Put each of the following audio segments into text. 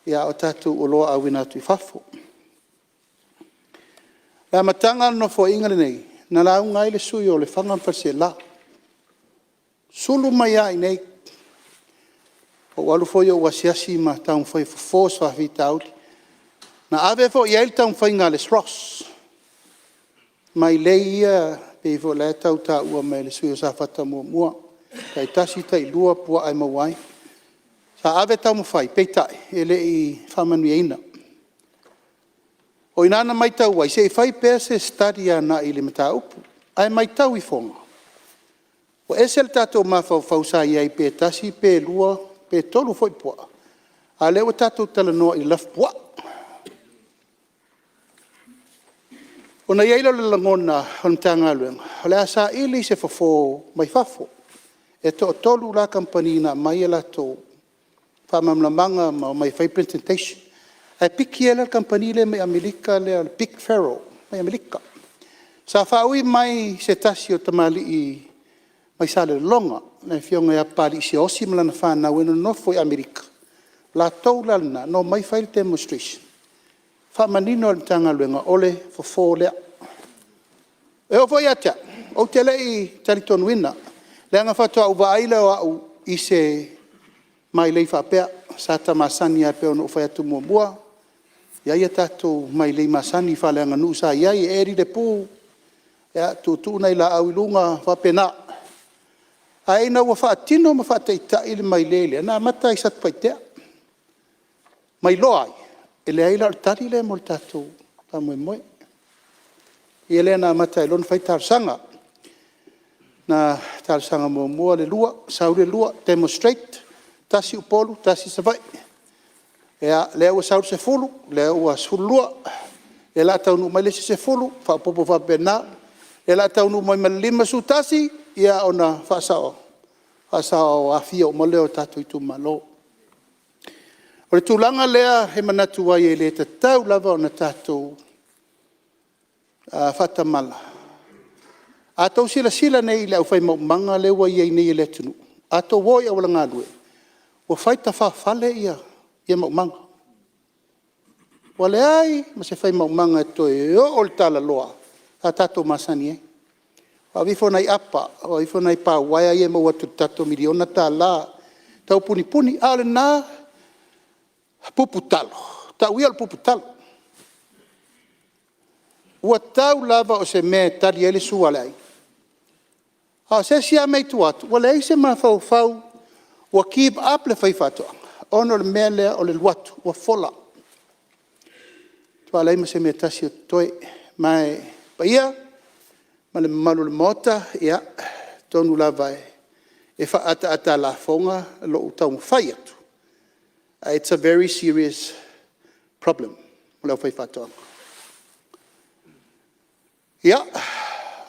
ia o tātou o loa awina atu I whafo. La matanga no fo inga nei, na la unga ile sui o le whanga mpase la. Sulu mai ai nei, o walu fo yo wasiasi ma taun fai fos wa vita auli. Na ave fo ia il taun fai ngales Ross. Mai leia pe fo le tau ta ua mai le sui o sa fata mua. Kai tasi tai lua pua ai mawai. Sa ave tau mawhai, peitai, ele I whamanu eina. O inana mai tau wai, se whai pēr se stadia na I le mata upu. Ai mai tau I whonga. O esel tato mawhau whausa iai pē tasi, pē lua, pē tolu foi pua. A leo tato tala noa I laf pua. O na iaila le langona on tanga luenga. O le asa ili se fafo mai fafo. E to tolu la kampanina mai e la to whamamlamanga ma mai whai presentation. Ai piki e la kampanile mai Amerika le Big Pharaoh mai Amerika. Sa whaui mai se tasi o tamali I mai sale longa. Na fionga e apari se osi malana whana wena no foi Amerika. La tau lalna no mai whai demonstration. Whamanino al tanga luenga ole fo lea. E o foi atea. O te lei taliton wina. Leanga whatua uwa aile o au I se mai lei whapea. Sa ta masani a peo no whai atu mua mua. Ia tatou mai lei masani whaleanga nu sa iai eri le pū. Ia tūtū nei la au ilunga whapena. A eina ua whaatino ma whaateitai le mai lele. Nā mata I sat paitea. Mai loai. E le aila al tari le mo le tatou pa moe moe. I ele nā mata I lon whai tarsanga. Na tarsanga mua mua le lua. Sau le lua. Demonstrate. Tasi upolu. Tasi savai. Ea lea ua sauru se fulu, lea ua sulua, e la taunu mai lesi se fulu, whapopo whapena, e la taunu mai malima sutasi, ia ona whasao a fia o maleo tatu I tu malo. O le tūlanga lea he manatu wai e le tatau lava o na tatu whatamala. A tau sila nei le au whai maumanga le wai e nei le tunu. A tau woi awala ngā lue. Ua whaita whawhale ia. Ia maumanga. Wale ai, ma se whai maumanga toi o le tala loa. A tato masani e. Wa wifo nai apa, wa wifo nai pā waia ia maua tu tato miliona tā la. Tau puni puni, ale nā pupu talo. Tau ia le pupu talo. Ua tau lava o se me tali ele suale ai. A se sia mei tu atu. Wale ai se ma fau fau. Ua keep up le whai whatoanga. Ono le mea lea o le luatu, ua fola. Tua leima se mea tasi o toi mai paia, ma le malu le mota, ia, tonu lava e wha la fonga, lo utau mwhai atu. It's a very serious problem, o leo whai whatoanga. Ia,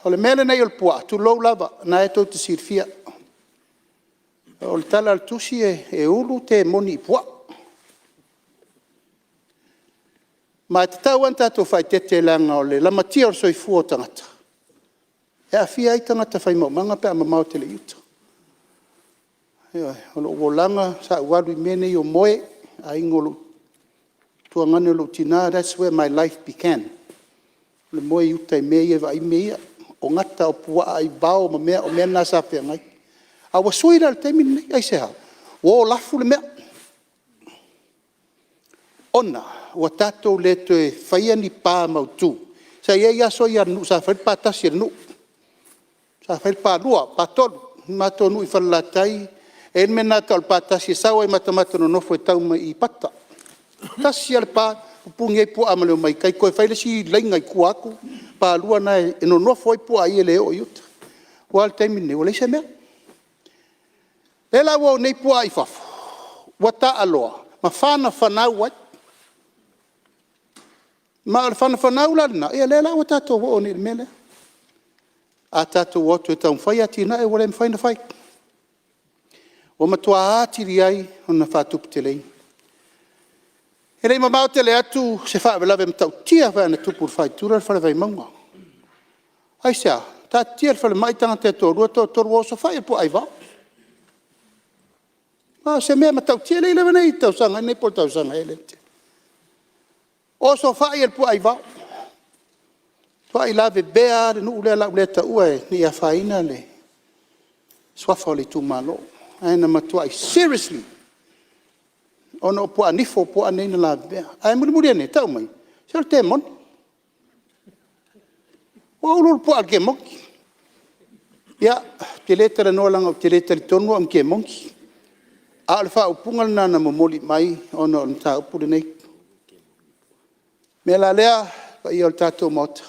o le mea le nei o le pua, tu lou lava, na e tau te sirfia. O le tala al tusi e ulu te moni I pua. Ma te tau an tātou whai tete langa o le lamatia o soifu o tangata. E a fia I tangata whai maumanga pe a mamau te le iuta. O lo wolanga sa ualu I mene I o moe a ingolo tuangane o lo tina. That's where my life began. Le moe iuta I mea I vai mea. O ngata o pua ai bao ma mea o mea nasa pia ngai. A wa suira le temi nei, ai se hao. Wo lafu le mea. Ona, wa tatou le toe whaia ni pā mautu. Sa ia ia so ia nu, sa whail pā tasi nu. Sa whail pā lua, pā tolu. Mato nu I whalatai. E me nā tau pā tasi, sawa I matamata no nofo e tau mai I pata. Tasi ale pā, upungi ai pua amaleo mai kai. Koe whaile si leinga I kuaku. Pā lua na e no nofo ai pua ai ele o iuta. Wa le temi nei, wa leise mea. E la wau nei pua I whafo. Wa ta aloa. Ma whana whanau wai. Ma whana whanau lana. E le la wa tato wo ni mele. A tato watu e tau mwhai ati na e wale mwhai na whai. O matua atiri ai o na whatupu te lei. E rei mamau te le atu se wha welawe mtau tia wha na tupu whai tura whale vai maunga. Ai sea, ta tia whale mai tanga te torua to toru o so whai e pu ai wau. Se mea matau tia leila vanei tau sanga nei por tau sanga ele. O so fai el pu ai va. Fai la ve bea le nu le la le ta ue ni a faina le. Swafa le tu malo. Ai na matua seriously. Ono pu anifo pu anena la bea. Ai muri ne tau mai. Sel te mon. O ulu pu al ke moki. Ya, te letera no langa te letera tonu am ke monki. Alfa upungal na na momoli mai ono nta upu nei. Me la lea pa i o tato mota.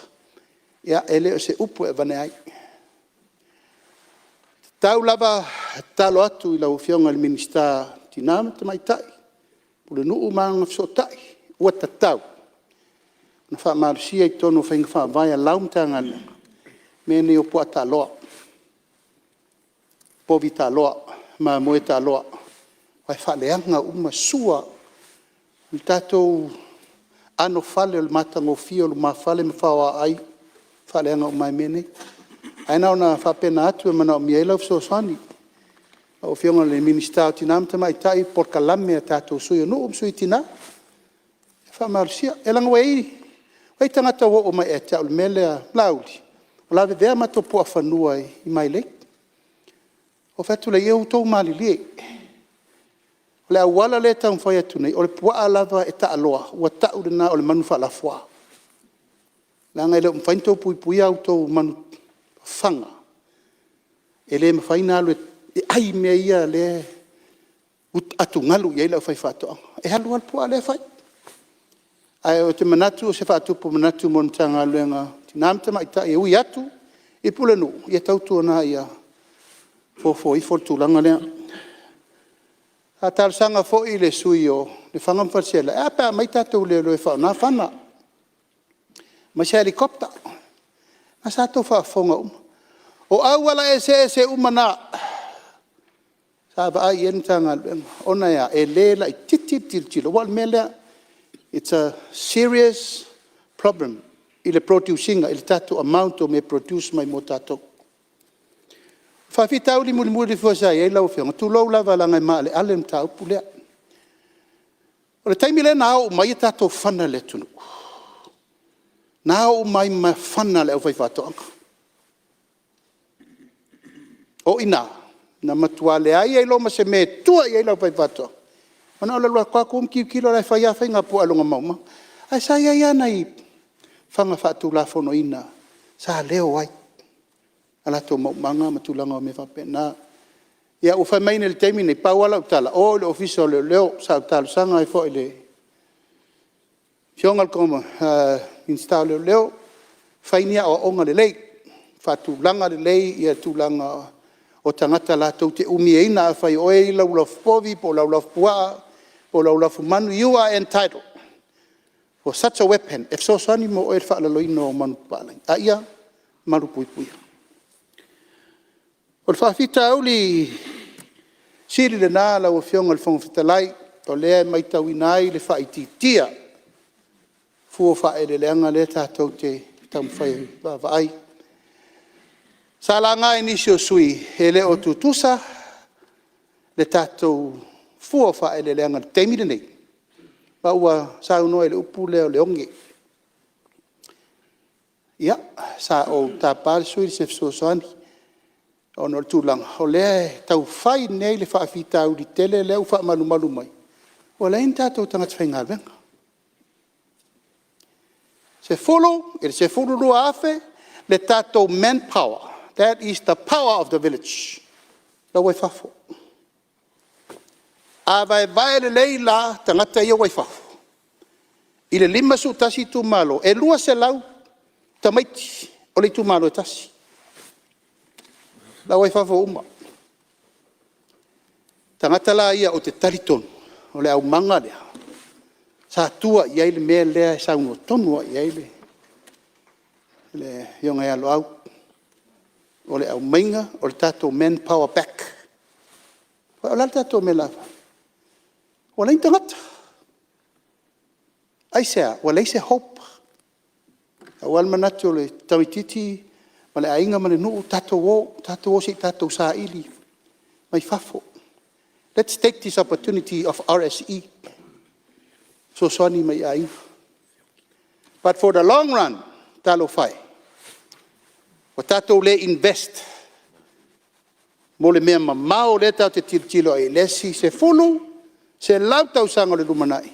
Ya ele o se upu e vane ai. Tau lava talo atu i lau fionga le minista tinama te mai tai. Pule nuu maanga so tai. Ua tatau. Na wha marusia i tono whainga wha vai a laumtanga le. Me ne o pua ta loa. Povi ta loa. Ma moe ta loa. Wai whaleanga uma sua. I tatou ano fale o le matango fio o ma fale me whawa ai. Whaleanga uma mene. Aina ona whapena atu e mana o miela o sosani. O fionga le minista o tinam te mai tai por kalame a tatou sui o no sui tina. Whamarsia. E langa wei. Wei tangata o mai e te au mele a lauli. O lawe vea mato po a whanua i mai lei. O whatu le iau tau mali lie. O le awala le tau mwhai atu nei. O le pua alava e ta aloa. Ua tau rena o le manu wha la fua. Langa ele mwhaintou pui pui au tau manu whanga. E le mwhaina alu e ai mea ia le atu ngalu i eila o whai whatoa. E halu al pua le whai. Ai o te manatu o se whaatupu manatu mo ntanga aluenga. Tinamta mai ta e ui atu. E pule nu. I tautu ona ia. Fofo i fortu langa lea. A tarsanga fo i le sui o le whangam wharsela. E apa mai tatou leo loe whao na whana. Mai se helikopta. Na sa tau whaafonga uma. O awala e se umana. Sa wa ai entanga luenga. Ona ia e lela i titilo. Wal melea. It's a serious problem. I le producing, il tatou amount o me produce mai mo tatou. Whawhitau li muri fwasai e lau whionga. Tu lau lava langa maa le ale mtau pulea. O le taimi le nao mai tatou whana le tunu. Nao mai ma whana le au whaifatoanga. O ina. Na matua le ai e lo ma se me tua i e lau whaifatoanga. Ona ola lua kwa kum kilo lai whaia whainga po alonga mauma. Ai sa ia nei whanga whaatu la whono ina. Sa leo ai. Ala tō maumanga matulanga o me whapena. Ia o whai maine le teimi nei pauala utala. O le ofisa o leo sa utala sanga e fo le. Fiongal koma insta o leo. Whainia o onga le lei. Whaatu langa le lei ia tūlanga o tangata la tau te umi e ina a whai oe laulafu povi po laulafu pua. O laulafu manu, you are entitled for such a weapon. If so sani mo oe whaalaloino o manu pālai. A ia, maru pui pui. O le whawhita au li siri le nā lau o whionga le whangawhita lai. O lea mai tau inai le whaititia. Fua whae le leanga le tātou te tamu whai whaai. Sa la ngā inisio sui he le o tutusa le tātou fua whae le leanga teimire nei. Pa ua sa uno e le upu leo le onge. Ia, sa o tā pāre sui se fsosoani. O no tūlanga. O lea tau whai nei le whaafita au di tele leo wha malu mai. O le in tātou tangata whai ngā venga. Se fulu, e se fulu rua afe, le tātou manpower. That is the power of the village. La wai whafo. A vai le leila tangata ia wai whafo. I le lima su tasi tu malo. E lua se lau tamaiti o le tu malo e tasi. La wai whafo uma. Tangata la ia o te taritonu. O le au manga lea. Sa tua iai le mea lea sa uno tonua iai le. Le yonga ia lo au. O le au mainga o le tato manpower back. O le tato me lava. O le intangata. Ai sea, o le se hope. O al manatu le tawititi, ma le ainga ma le nuu tato o si tato sa ili. Mai fafo. Let's take this opportunity of RSE. So Swani may ai. But for the long run, talo fai. O tatou le invest. Mo le mea mamao le tau te tilo ai. Lesi se fulu, se lau tau sanga le lumanai.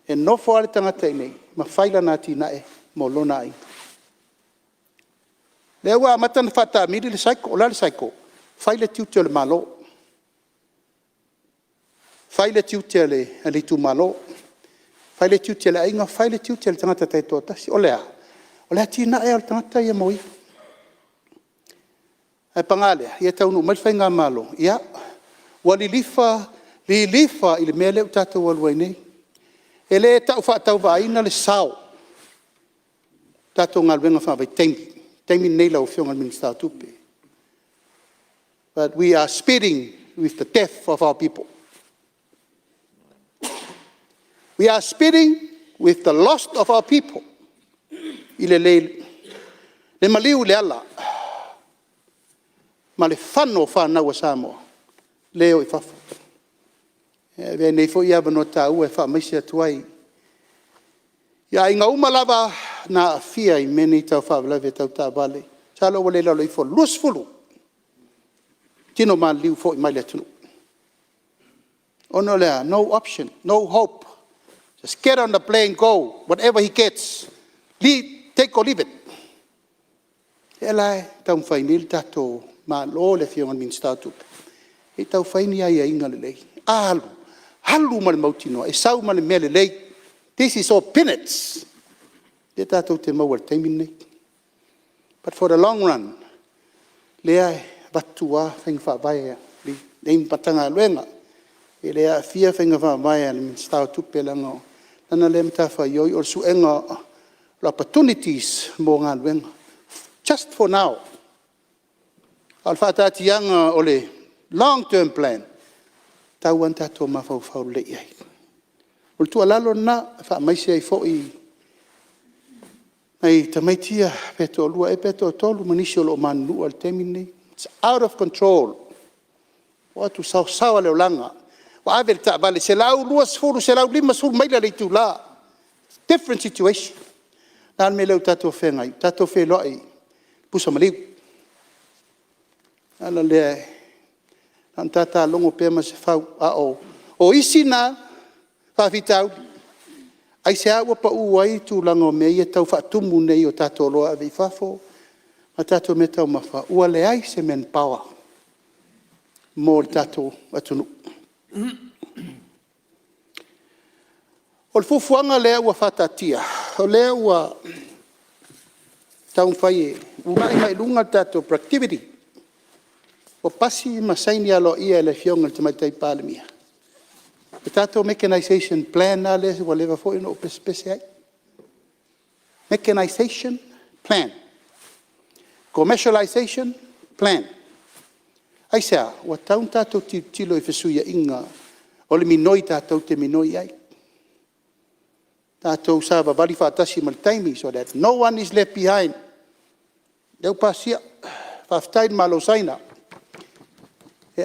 E no fo ale tangata i nei. Ma faila nati na e. Mo lona ai. Le ua matan fata miri le saiko. O la le saiko. Faile tiu te le malo. Faile tiu te le tu malo. Faile tiu te le ainga. Faile tiu te le tangata tai tōtasi. O lea. O lea tina e al tangata i a moi. Ai pangale, ia taunu mai whainga malo. Ia, wali lifa i le mea leo tātou alua nei. E le tau whaatau vaina le sao. Tātou ngā luenga whawai teimi. Teimi nei lau whionga minister tupe. But we are speeding with the death of our people. We are speeding with the loss of our people. I le maliu le ala. Ma le whano whanau a Samoa. Leo I whawha. Ve nei fo ia wano tāu e wha maisi atuai. Ia inga umalawa na fia I meni tau whawalawe tau tā vale. Talo wale lalo I fo lus fulu. Tino ma liu fo I mai le tunu. Ono lea, no option, no hope. Just get on the plane, go. Whatever he gets. Take or leave it. E lai, tau mwhainil tato ma lo le fiongan min statu. E tau whaini ai a inga le lei. Ahalu. Halu ma le mautinoa. E sau ma le mea le lei. This is all peanuts. E tato te mau al teimin nei. But for the long run, le ai batua whainga whaavaya. Nei patanga luenga. E le ai fia whainga whaavaya le min statu pe langa. Nana le mta whaioi or suenga opportunities mo ngā luenga. Just for now. Al whaatati anga o le long-term plan. Tau an tato mawhau le iai. O tua lalo na wha maisi ai fōi. Nei tamaitia peto lua e peto tolu manisi o lo manu al temini. It's out of control. O atu sao leo langa. O avel ta vale se lau lua sfuru, se lau lima sfuru maila le tu la. Different situation. Nāl me leo tato whengai. Tato whe loi. Pusa maliu. Ala le an tata longo pema se fau a o isi na fa vitau ai se awa pa uai tu lango me ia tau fa tumu nei o tato loa ave fafo a tato me tau mafa ua le ai se men power mo tato atunu o le fufuanga lea ua fatatia o lea ua tau fai unai mai lunga tato productivity o pasi masaini alo ia le fionga te mai tai palemia. E tato mechanization plan na le wa leva fo ino pespese ai. Mechanization plan. Commercialization plan. Ai sea, wa taun tato tilo I fesuia inga o le minoi tato te minoi ai. Tato usava vali fatasi mal taimi so that no one is left behind. Deu pasia, faftain malo saina.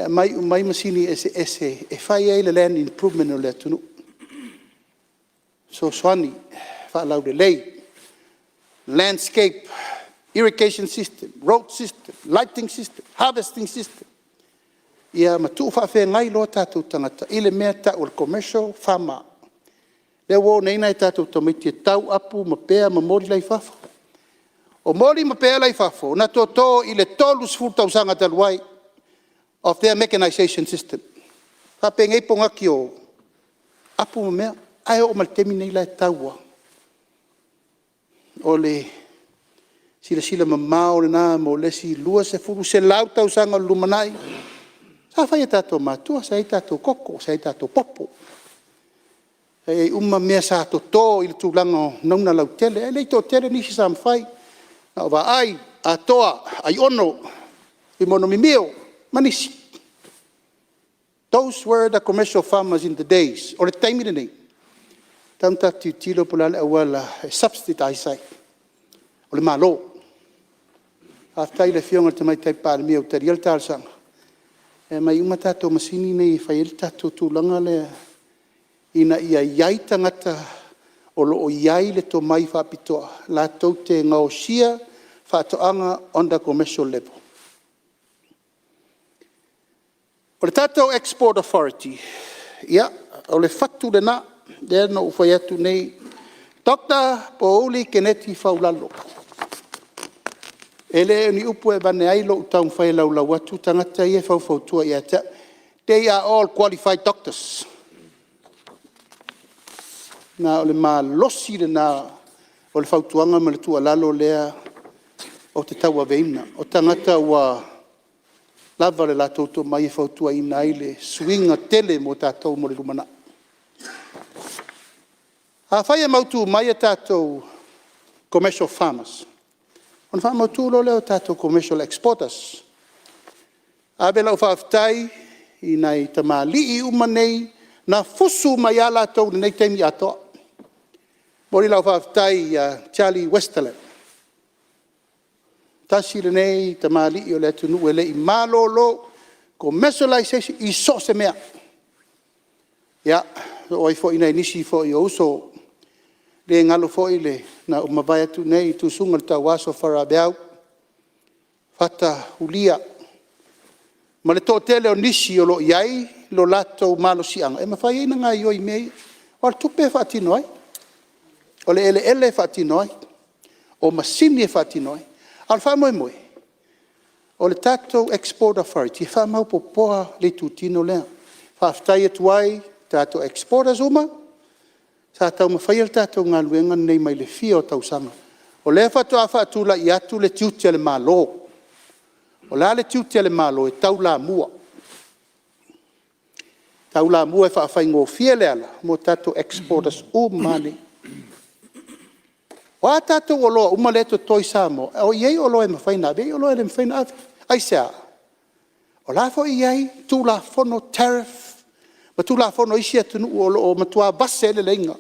Mai masini e fai ai le land improvement o le atunu. So swani, fa lau le lei, landscape, irrigation system, road system, lighting system, harvesting system. Ia matu fa fe ngai lo tatu tangata, ile mea ta o commercial farmer. Le wo nei nai tatu tomiti tau apu ma pea ma mori lai fafo. O mori ma pea lai fafo, na toto ile tolus fulta usanga taluai. Of their mechanization system. Ka pengai ponga ki o apu mea ai o maltemi nei lai taua. O le sila mamao le nā mo le si lua se furu se lau tau sanga lumanai. Sa fai tato matua, sa tato koko, sa tato popo. E uma mea sa to to il tūlanga nauna lau tele. E leito tele nisi sa mwhai. Na o wa ai a toa, ai ono, I mono mimio. Manisi. Those were the commercial farmers in the days, or the time in the name. Tanta tilo pulale awala substitute sai. O le malo. After le fionga te mai tai par mi o te riel tal sang. E mai uma tātou masini nei whai ele tātou tūlanga le ina ia iai tangata o loo iai le to mai whapitoa. La tau te ngao sia whatoanga on the commercial level. O le tātou Export Authority, ia, o le whatu le nā, le no uwhai atu nei, Dr. Pauli Keneti Faulalo. Ele ni upu e bane ai lo utau whai lau lau atu tangata i e whautua i ata. They are all qualified doctors. Na ole ma losi le na o le whautuanga ma le tua lalo lea o te taua veina. O tangata ua lava le la toto mai e whautua i nai le swinga tele mo tātou mo le lumana. A whai e mautu mai e tātou commercial farmers. On wha mautu lo leo tātou commercial exporters. A bela u whaafitai i nei tamali i umanei na fusu mai ala tau nei teimi atoa. Mori lau whaafitai Charlie Westerland. Tasi le nei tamali i o le atunu e le i malolo commercialization i so se mea. Ia, o ai fo i nei nisi fo i oso le ngalo fo i le na o mawai atu nei tu sunga le tau aso wharabeau. Fata ulia. Ma le tō tele o nisi o lo iai lo lato malo sianga. E mawhai ina ngā ioi mei. O le tupe whaatino ai. O le ele whaatino ai. O masini e whaatino ai. Al wha moe moe. O le tātou Export Authority. Wha mau popoa le tūtino lea. Whaaftai e tuai tātou exporters uma. Tātou mawhai al tātou ngā luenga nei mai le fia o tausanga. O le whatua whaatula i atu le tiutia le malo. O la le tiutia le malo e tau la mua. Tau la mua e whaafai ngō fia le ala. Mo tātou exporters o mani. O a tātou o loa umaleto toi samo. O iei o loa e mawhaina ave. O loa e le mawhaina ave. Ai sea. O la fo iei tū la fono tariff. Ma tu la fono isi atunu o matua base le lenga.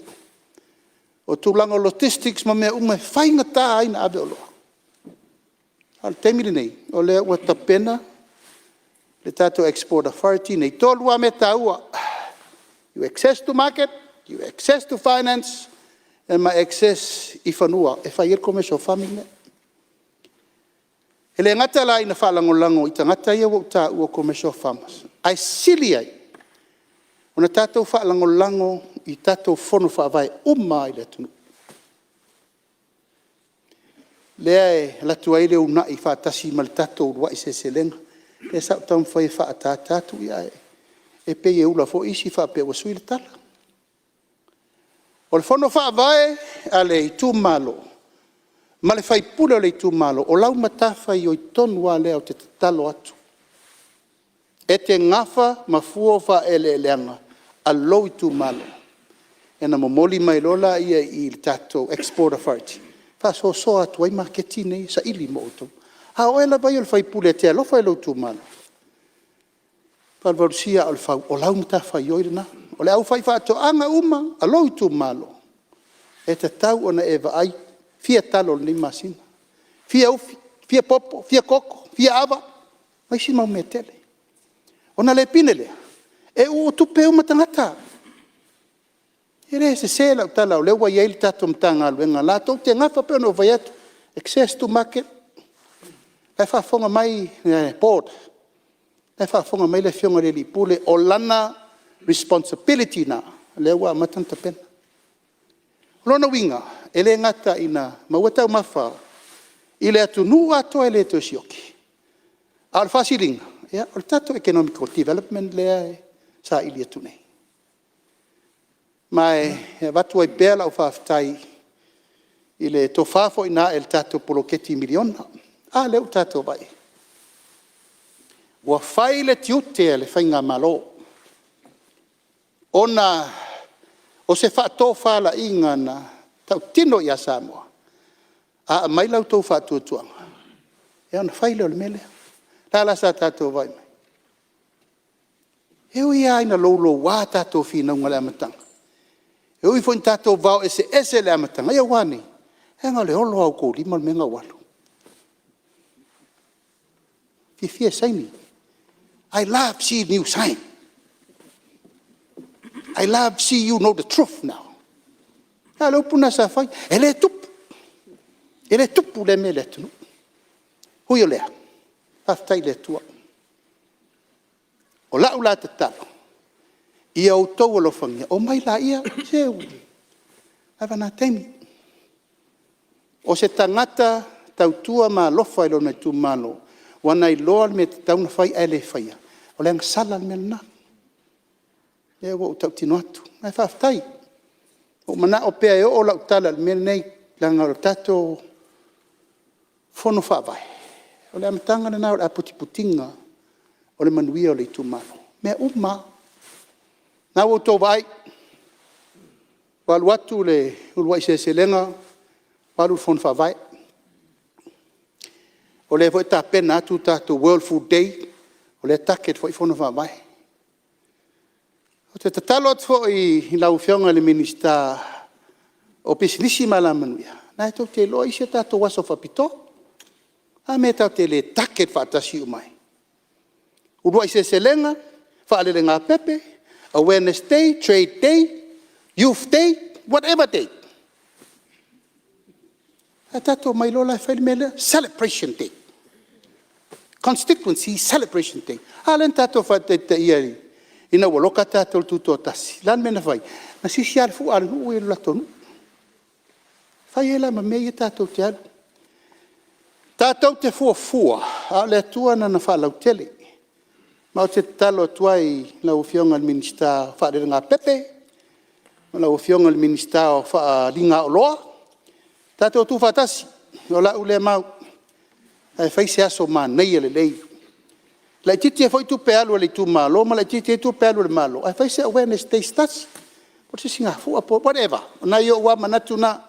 O tu langa logistics ma mea ume whainga tā aina abe o loa. Al temiri nei, o lea ua tapena, le tātou Export Authority, nei tōlua me tā ua. You access to market, you access to finance, and ma access I whanua, e whai commercial farming ne. E le ngata la ina whalangolango, I ta ngata ia wau tā ua commercial farmers. Ai sili ai. Ona tātou whaalangolango I tātou whono whaavai umma I le tunu. Lea e latu ai leo na I whaatasi ma le tātou rua I se selenga. E sa utau mwhai whaata tātou ia e. E pei e ula fo isi whaape wa sui le tala. O le whono whaavai a le I tū malo. Ma le whai pule o le I tū malo. O lau matawhai o I tonu a lea o te tatalo atu. E te ngafa ma fuo wha ele leanga. Allo I tu malo. E na momoli mai lola ia I tātou Export Authority. Wha so atu ai marketi nei sa ili mo oto. Ha o ela vai o le whaipule te alofa ilo tu malo. Palvarusia o le whau o lau mta whai oirina. O le au whai whaato anga uma alo I tu malo. E te tau ona eva ai fia talo ni masina. Fia ufi, fia popo, fia koko, fia ava. Mai si mau me tele. Ona le pinelea. E o tupe uma tangata. E re se se lau tala o lewa iei li tato mtanga aluenga. La tau te ngafa pe ono vai atu. Access to market. Lai whaafonga mai board. Lai whaafonga mai le fionga le li pule o lana responsibility na. Lewa matanta pena. Lona winga. Ele ngata ina mawatau mafa. Ile atu nu ato ele to sioki. Al fasilinga. Ya, o tato economic development lea sa ili atu nei. Mai watu ai pēla o whaafitai I le tō whaafo I nā el tato poloketi miliona. A leo tato vai. Ua whai le tiute le whainga malo. Ona o se whaatō whala inga na tau tino I a Samoa. A mai lau tō whaatuatuanga. E ona whai leo le mele. Tala sa tātou vai mai. Eo ia aina lolo wā tātou whina unga le amatanga. Eo I fwin tātou vau ese le amatanga. Ia wani. Henga le holo au kou lima le menga walu. Fia saini. I love seeing you shine. I love seeing you know the truth now. Alo puna sa fai, ele tupu le me le tunu. Hui o lea, haftai le tua. O lau la te talo. Ia o tau o lofangia, o mai la ia, seu. Avana teimi. O se tangata tautua ma lofa ilo na tu malo. Wana i loa me te tauna fai ele faia. O leang sala me na. E o tau tino atu. Mai whaftai. O mana o pea e o lau tala me nei langa o tato fono whawai. O le amatanga na nao a putiputinga o le manuia o le tu malo. Mea uma. Nā o tō vai. Walu atu le uluai se lenga. Walu fono whawai. O le foi ta pena atu tato World Food Day. O le taket foi fono whawai. O te tatalo atu foi i lau whionga le minista o pisinisi mala manuia. Nā tō te loa isi tato waso whapito. A me tau te le taket whaatasi umai. Uluai se lenga. Whaalele ngā pepe. Awareness Day, Trade Day, Youth Day, whatever day. Tato mai lola whaile mele, Celebration Day. Constituency Celebration Day. Alen tato whaite te iari. Ina waloka tato tuto tasi. Lan mena whai. Na sisi alfu alu ue latonu. Whai ela ma mea tato te alu. Tato te fua. A le atua na na whalau tele. Ma o te talo tuai la ufionga minista whaare ngā pepe. La ufionga minista o whaaringa o loa. Tātou tu whatasi. O la ule mau. Ai whaise aso mā nei ele lei. La titi e whaitu pe alu le tu malo. Ma la titi e tu pe alu le malo. Ai whaise awareness day stasi. Por se singa fua po whatever. Na yo wa manatu na.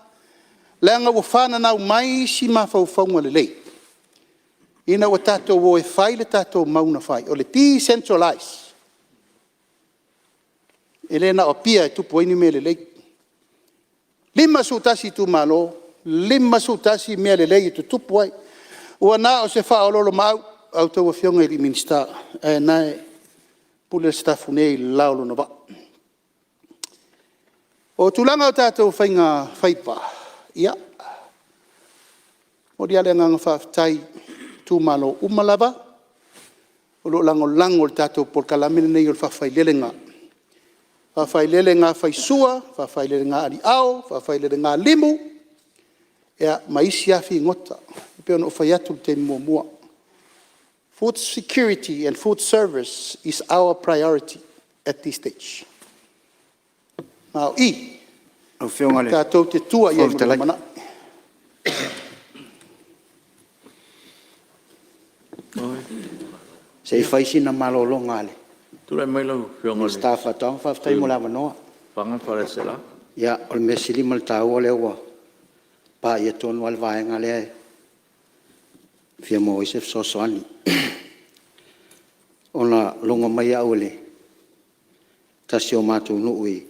Leanga o whana nau mai si ma whauwhaunga le lei. Ina o tātou o e whai le tātou mauna whai. O le decentralize. E le na o pia e tupu aini me le lei. Lima sutasi tu malo. Lima sutasi me le lei tu tupu ai. Ua na o se wha o lolo mau. Au tau a whionga i minista. E nae pule staffu nei laulo na wa. O tulanga o tātou whainga whaipa. Ia. O diale nganga whaftai. Tu malo umalava. O lo lango tato por kalamine nei o whawhailele ngā. Whawhailele ngā whaisua, whawhailele ngā ari ao, whawhailele ngā limu. Ea maisi afi ngota. Peo no whaiatu te mua. Food security and food service is our priority at this stage. Now, tātou te tua i e mana. Sei faisi na malolo ngale. Tule mai lau whionga le. Staff atong whaftai mo lawa noa. Whangan whare se la. Ia, o le mesili mal tau o le ua. Pa ia tonu al vaenga le ai. Fia mo isef sosoani. Ona longa mai au le. Ta si o matu nuui.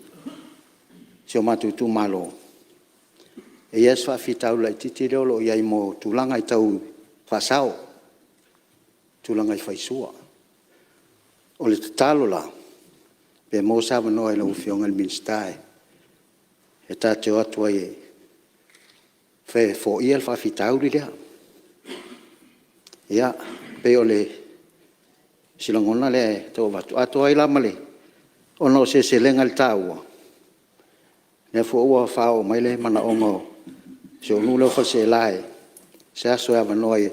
Si o matu tu malo. E yes whafitau lai titi leo lo iai mo tulanga i tau whasao. Tulanga i whaisua. O le tatalo la. Pe mo sawa noa i lau whionga le minstae. E tāteo atua i whe fo ia le whawhitau li lea. Ia, pe o le silangona le tau watu. Atua i lama le. O no se lenga le tāua. Ne fo ua whao mai le mana ongo. Se o nula whase lae. Se aso e awanoa i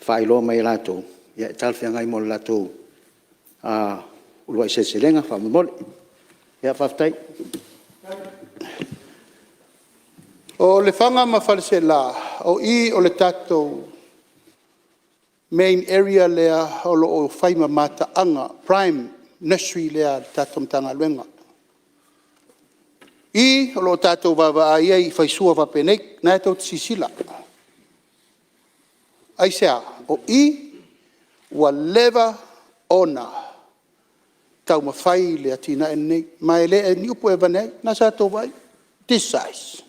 whailo mai lato. Ia talwhia ngai mo lato. Ulua i se lenga whamamole. Ia whaftai. O le whanga ma whalese la. O i o le tatou main area lea o lo o whaima mata anga. Prime nursery lea tatou mtanga luenga. I o lo tatou wawa ai ai whaisua wapenei. Nai tau tisisila. Ai sea. O i ua lewa ona tau mawhai le atina e nei. Mai le e ni upo e vanei. Nasa tau vai. This size.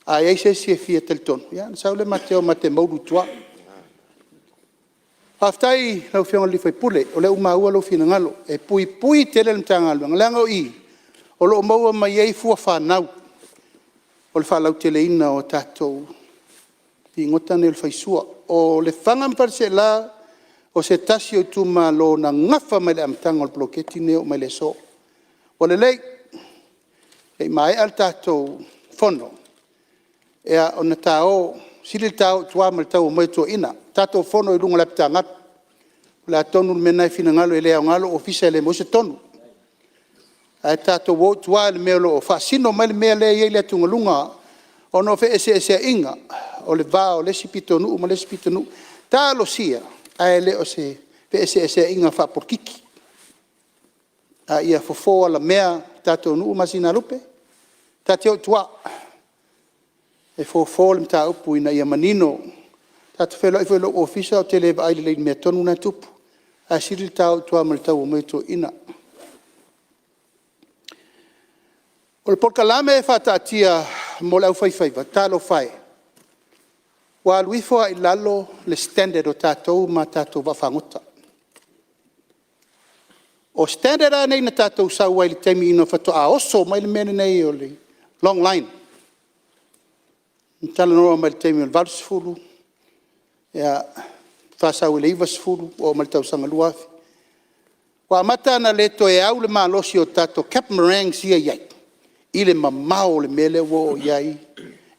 Ai se si e fia tel tonu. Ia, nasa ule mateo mate mauru tua. Aftai lau whionga li whai pule, o le umaua lau whina ngalo, e pui tele le mtanga aluanga, leanga o I, o lo maua mai ei fua whanau, o le whalau tele ina o tātou, I ngotane le whaisua, o le whangam parse la, o se tasi o tuma lo na ngafa mai le amtanga o le bloketi neo mai le so. O le lei, e mai al tātou whono, ea o na tāo, sili tau tua mal tau mai to ina tato fono I lunga lapta ngat la tonu mena fina ngalo ele ngalo ofisa le mo se tonu ai tato wo tua le melo fa sino mal mele ele tunga lunga ono fe ese inga o le va o le sipito nu mo le sipito nu ta lo sia ai le o se fe ese inga fa por kiki a ia fo la mea tato nu masina lupe tatio tua e fo le mta upu ina ia manino tatu felo ofisa o tele vai le me tonu na tupu a siri tau tua mal tau mai to ina o le porkalame fa tatia mo la fai va talo fai wa lui fo ai lalo le standard o tatou ma tatou va fanguta o standard nei na tatou sa wai le temi ino fa to a oso mai le mene nei o le long line tala no mal temi o valsfulu ya fasa o leivasfulu o mal tau sanga luafi wa mata na leto e au le malosi o tato capmarang sia yai ile mamao le mele wo yai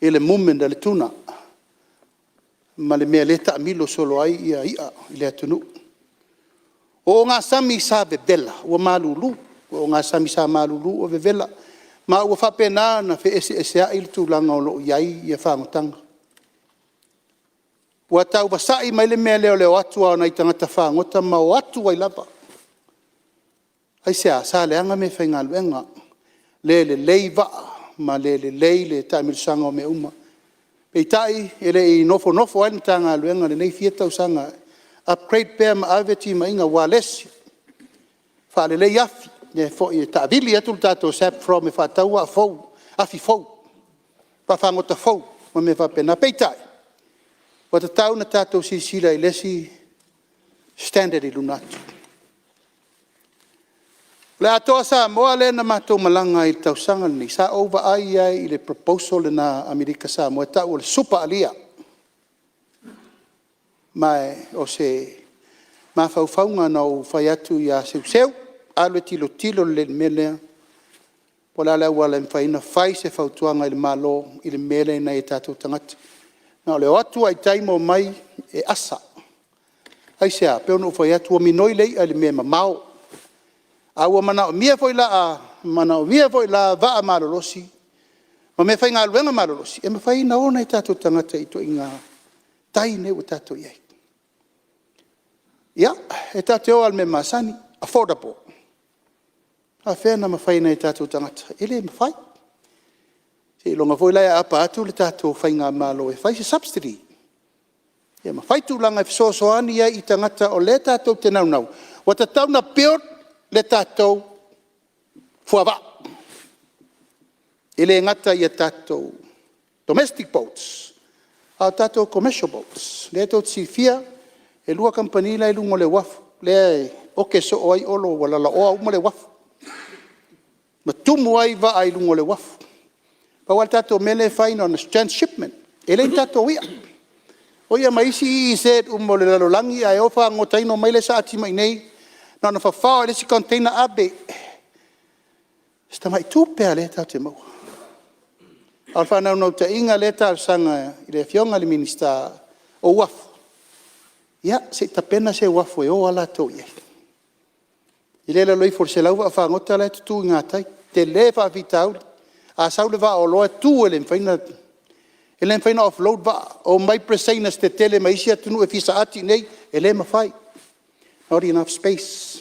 ile mumenda le tuna ma le mele ta milo solo ai ia ile atunu o nga sami sa bebela o malulu o nga sami sa malulu o bebela ma ua whapena na fe ese a il tūlanga o loo iai ia whangotanga. Ua tau wasai mai le mea leo atua o nei tangata whangota ma o atu wai lapa. Ai sea, sa leanga me whainga luenga, le leiva ma le le taimilusanga o me uma. Pei tai, ele I nofo ai tanga luenga le nei fietau sanga, upgrade pēr ma aveti ma inga walesi, whaale le yafi. Ne fo I ta'vili atu tato sap from fa taua fo afi fo pa fangota fo ma me fa pena peitai wa tau na tato sila I lesi standard I lunatu le ato sa mo ale na mato malanga I tau sanga ni sa over ai I le proposal na Amerika sa mo ta o super alia mai o se ma fa faunga no fa atu ya seu alo tilo le mele pola la wala mfaina fai se fautuanga I le malo I le mele na tatou tangata na le atu ai taimo mai e asa ai sea pe ono fai atu o minoi lei ale me mamao aua mana o mia foi la va malolosi ma me fai nga luenga malolosi e me fai na ona I tatou tangata I to inga tai ne o tatou iai ia e tatou al me masani affordable a fena ma fai nei tatou tangata ele ma fai se longa foi lai apa atu le tatou fai ngā malo e fai se subsidy e ma fai tūlanga e so ani I tangata o le tatou te nau wa tatau na peor le tatou fuava ele ngata I tatou domestic boats a tatou commercial boats le tau tsifia e lua company lai lungo le wafu le oke so ai olo wala la o mo le wafu ma tumu ai va ai lungo le wafu. Pa wal tato mele fine on transshipment. Ele tato wia. O ia maisi I said mo le lalolangi ai ofa ngotaino mai le sa ati mai nei. Na na fa le si container abe. Sta mai tu pe ale tato mo. Alfa na no te inga leta sanga I le fionga le minista o wafu. Ia se tapena se wafu e o ala to ia. Ile la loi for se lau fa ngota le tu ngatai. Te leva vitau a saule va o loa tu ele faina offload va o mai presaina te tele mai sia tunu e fisa ati nei ele ma fai not enough space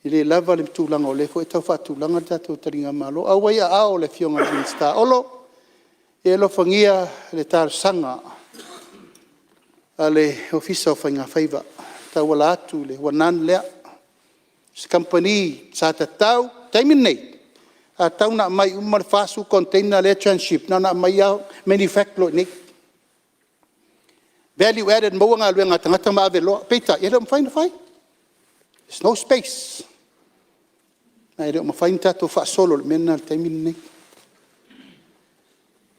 ile lava le tu langa o le fo e tau fa tu langa tatou taringa malo a wai a o le fionga minsta olo e lo fangia le tar sanga ale ofisa o fainga faiva tau wala atu le wanan lea company sa tatau taimin nei a tauna mai umar fasu container le transship na mai manufacture ni value added mo nga luenga tangata ma velo peta ele mo find fai there's no space na ele mo find tato fa solo menal temin ne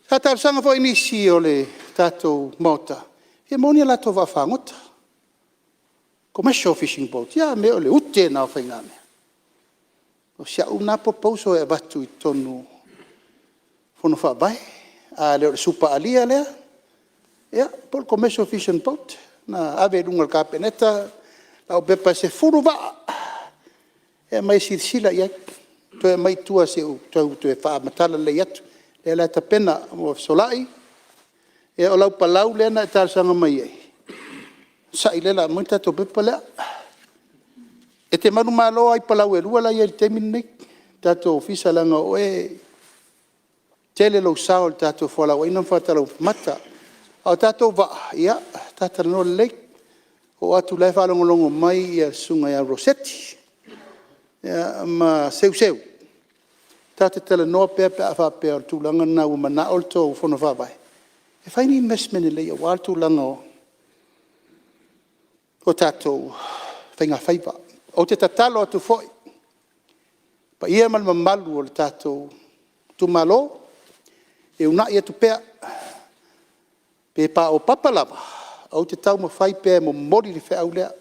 tata sanga fo inisi ole tato mota e moni la to va fangota commercial fishing boat ya me ole utte na fa ngame o sia una proposal e batu i tonu fono fa bai a le supa alia le ya por commercial fishing boat na ave lunga kapeneta la bepa se furu va e mai sila ya to e mai tua se to e fa matala le yat le la tapena mo solai e o lau palau le na tal sanga mai ai sa ile la muita to bepa le e te manu malo ai palau e lua la ia te minne tato ofisa langa o e tele lo saul tato fola o ina fatalo mata o tato va ia tata no le o atu le falo longo mai ia sunga ia Rosetti ia ma seu tata tele no pe fa pe tu langa na o mana olto fono fa vai e fai ni investment le ia wa tu langa o tato fenga faiva o te tatalo atu foi pa ia mal malu o tato tu malo e una ia tu pe pe pa o papalava au te tau ma fai pe mo mori le fe aulea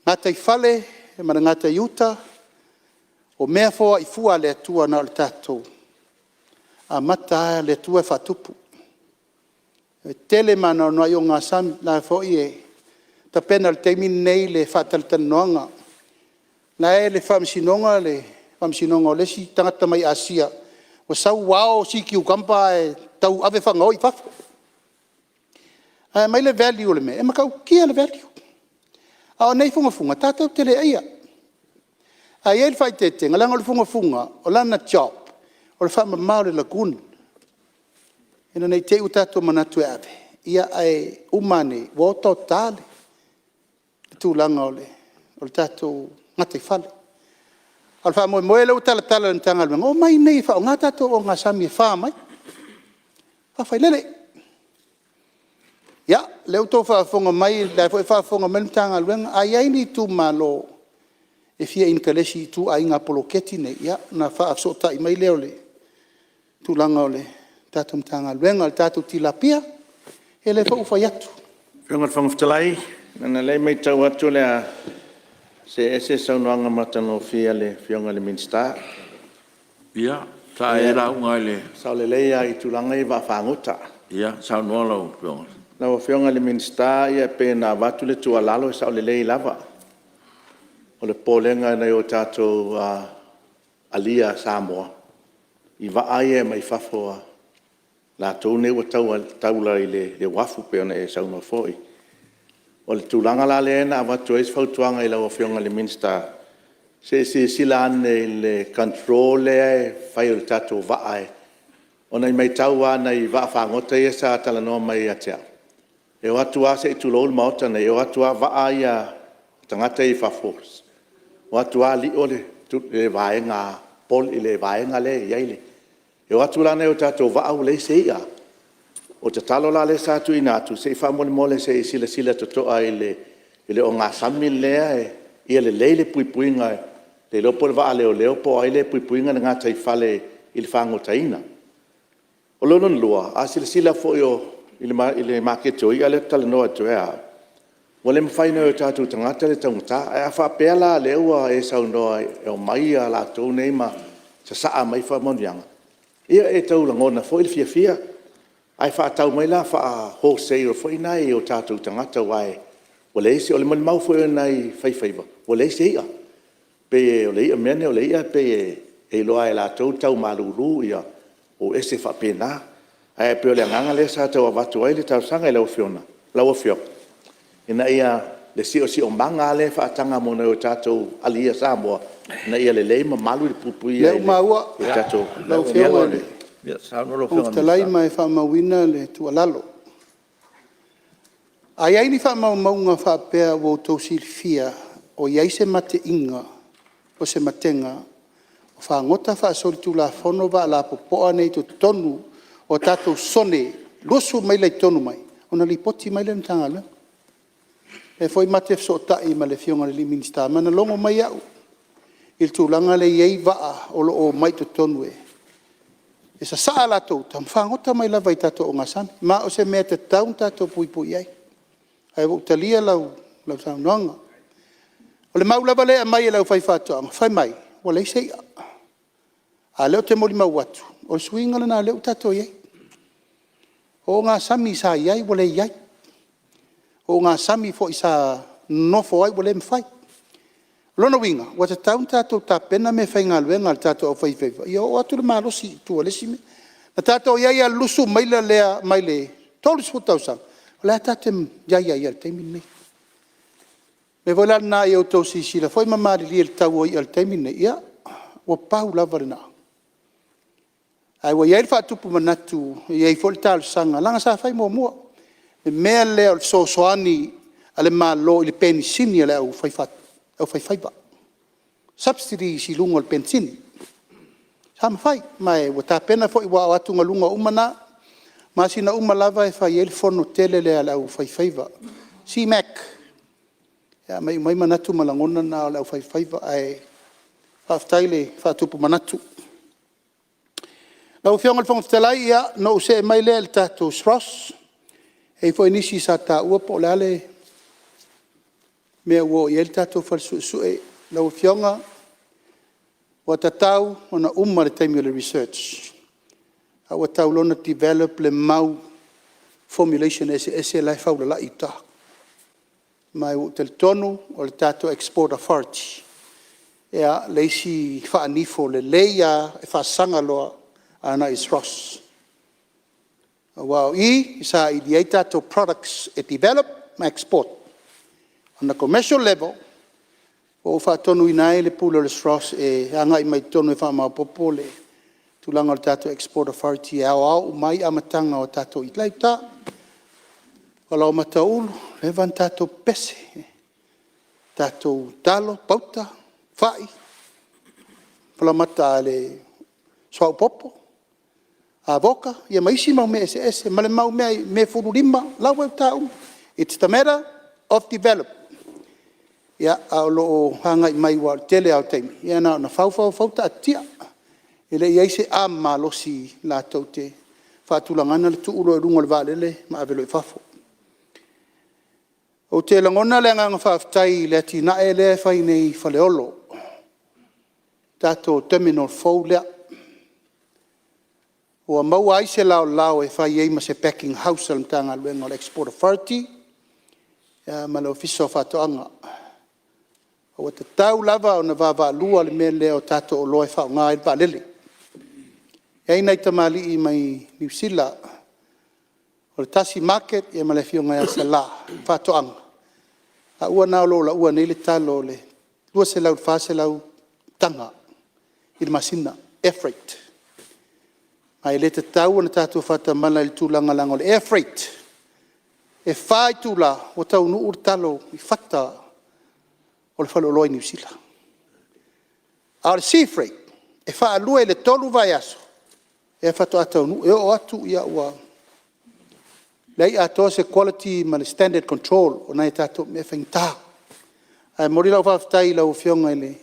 ngata i fale e mana ngata i uta o mea foa i fua le atua na le tatou a mata le atua e fatupu e tele mana no ai o ngā sami la foi e ta pena le teimi nei le fataltanoanga na e le famsinonga o lesi tangata mai Asia o sau wao si ki ukampa e tau ave whanga oi whafo. Mai le value le me, e makau kia le value. A o nei funga, tātou te le eia. A iei le whai tete, ngalanga le funga, o lana job, o le whama mao le lagoon. Ina nei te utato manatu e ave. Ia ai umane, woto tale. Tu langa o le tātou ngatai whale. Al fa mo le utala tala ntanga le o mai nei fa ngata to o nga sami fa mai fa fa lele ya le uto fa fonga mai le fa fonga men tanga le ai ai ni tu malo e fia in kalesi tu ai nga poloketi ne ya na fa so ta mai le tu langa ole tatum tanga le al tatu tilapia e le fa yatu Whiunga whangawhitalai, nana lei mei tau atu lea se saunoanga matano fia le whiunga le Minster. Ia, ta e la unga le. Sau le leia I tulanga I wa whanguta. Ia, saunoa lau whiunga. Na wa whiunga le Minster ia pe na watu le tua lalo sau le lei lava. O le pōlenga nei o tātou alia Samoa. I wa aia mai whafoa. La tau ne wa taula I le wafu pe ona e saunoa foi. O le tūlanga la le ena watu eis whautuanga I la wa whiunga le Minster. Se sila ane le control le whai o le tātou waae. Ona I mai tau ana I wa whangota ia sa talanoa mai atea. E o atu a se I tūlo ul maota nei, e o atu a waa ia tangata I whafos. O atu a li o le vaenga pol I le vaenga le iaile. E o atu lana e o tātou waa u le se ia. O te talo la le sa tu ina atu, se I whamole mole se I sila totoa I le o ngā sami lea e ia le leile puipuinga le lopo le waa leo po ai le puipuinga na ngā tai whale I le whangotaina. O lonon lua, a sila fo I le maketo I ale talanoa tu ea. Wa le mwhaina o tātou tangata le taunta, e a whapea la le ua e saunoa e o mai a la tau nei ma sa saa mai whamonianga. Ia e tau langona fo I le fia. Ai whaatau mai la wha wholesale fo I nai o tātou tangata wae. O le isi o le mau fo I nai whaiwhaiva. O le isi ia. Pe o le ia mene o le ia pe e loa e la tau malulu ia o ese whapena. Ai pe o le nganga le sa tau avatu ai le tau sanga I lau whiona. Lau whio. Ina ia le si o manga le whaatanga mona o tātou alia Samoa. Na ia le leima malu le pupui. Leu maua. O tātou. Lau whionga le. Ia, saunoa lau O whiunga talai mai whamawina le tualalo. Ai ai ni whamamaunga whapea wo tau silfia o iai se mate inga o se matenga o whangota whaasoritu la whono wa la popoa nei to tonu o tātou sone lusu mai lei tonu mai ona li poti mai le tanga e foi mate so tai ma le fionga le minista mana longo mai au il tulanga le yei va o lo mai to tonwe e sa sala to tam fangota mai la vai tato o ngasan ma o se mete taun tato pui pui ai ai o talia lau sa nonga o le maula vale mai lau fai fato fai mai o le sei a leo te moli mau watu o swinga na leo tato yei o nga sami sa yai o le yai o nga sami fo isa no fo ai o le mfai lona winga wa te taun tato ta pena me fai ngalwenga tato o fai fai yo atu le malosi tu le sime na tato yai a lusu mai le lea mai le tolu sfutausa la tatem yai al temine me vola na yo to si la foi mamari li el tau al temine ya o pau la varna ai wa yai fa tupu manatu yai fol tal sanga langa sa fai mo me le so soani ale malo il pensini le au fai fat au fai ba subsidy si lungo il pensini sam fai mai o ta pena foi wa atu lunga umana ma sina umalava e fai el fono tele le au fai ba si mac ya mai manatu malangona na au fai ba ai aftaile fa tupu manatu na ufiong al fong telai ya no se mai le el tato stros e foi nisi sa ta ua po lale me wo el tato fal su e la ufionga wa tatau ona le time le research a wa tau lona develop le mau formulation ese la fa la ita mai o tel tonu o le tato export authority ya leisi fa anifo le leia e fa sanga loa ana is Ross. Wow, sa ideata to products e develop ma export. On the commercial level, o fa tonu inai le pulo le Ross e anga i mai tonu e fa ma popole tulanga o tato export authority au mai amatanga o tato i laita. Wala o mataulu, levan tato pese, tato talo, pauta, fai. Wala mata le swau popo. Avoka, ia maisi mau me ese, male mau me fururima, lau e tau. It's the matter of development. Ia, au lo hanga i mai wa tele au teimi. Ia na fau ta atia. Ele ia ise a malosi la tau te whatulangana le tu ulo e rungo le valele ma avelo i fafo. O te langona le nganga whaftai le ati na e le whai nei whaleolo. Tato terminal fau lea. O mau ai se lao e whai eima se packing house al mtanga luenga le export authority. Ma le ofiso whatoanga. O te tau lava o na wawa lua le me leo tato o loe whao ngā e valele. Ei nei tamali i mai New Zealand. O le tasi market e ma le fio ngai asa la. Whatoanga. A ua nao lo la ua nei le talo le. Lua se lau whase lau tanga. I le masina. Air freight. Ai le te tau na tātou whatamana i tūlanga lango le air freight. E whai tūla o tau nu urtalo i whata o le whaloloi New Zealand. A le sea freight. E wha alua le tolu vai aso. E whato atau nu. E o atu ia ua. Lei ato se quality ma le standard control o nai tātou me whaingtā. Ai mori lau whaftai lau fionga le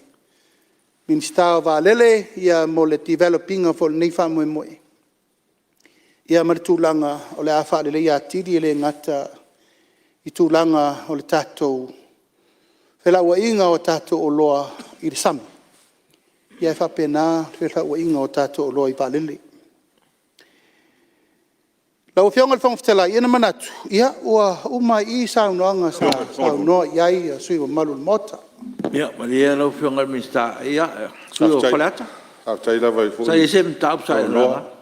Minister va lele ia mo le developing of nei fa mo mo. Ia martulanga o le afa le ia tidi le ngata i tulanga o le tatou. Fela wa inga o tatou o loa i le sami. Ia fa pena fela wa inga o tatou o loa i va lele. Lau fionga le fongftela ia na manatu. Ia ua uma i saunoanga sa saunoa iai sui o malu mota. Ia, maria lau fionga mista. Ia, sui o whaleata. Aftai la vai fu. Sa i sem tau sa e noa.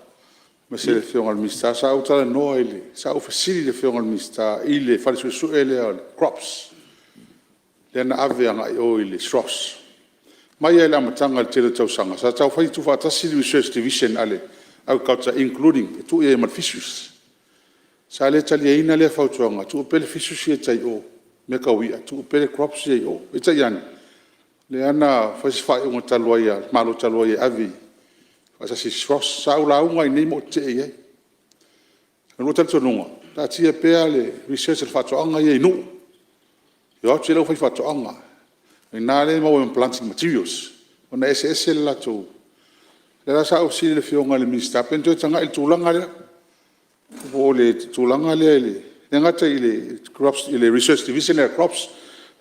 Ma se le fionga mista sa uta no ele. Sa u fasili le fionga mista ile fale su ele crops. Le na ave anga o ile straws. Mai ele amatanga le tele tau sanga. Sa tau fai tu fa tasili research division ale. Agriculture including tu e fisheries. Sa le tali ina le fautuanga tu pele fisheries e tai o. Me ka wi tu pele crops e o. E tai ana. Le ana fai fa o taloia, malo taloia avi. Asa si straws sa ula unga nei mo te e. No tal tonunga. Ta tia pea le research le whatoanga i inu. I atu e lau whai whatoanga. I nā le mau planting materials. O na SS le lato. Le rasa au sili le whionga le minister. Pento e tanga il tūlanga le. O le tūlanga le le. Le ngata i le crops, i le research division le crops.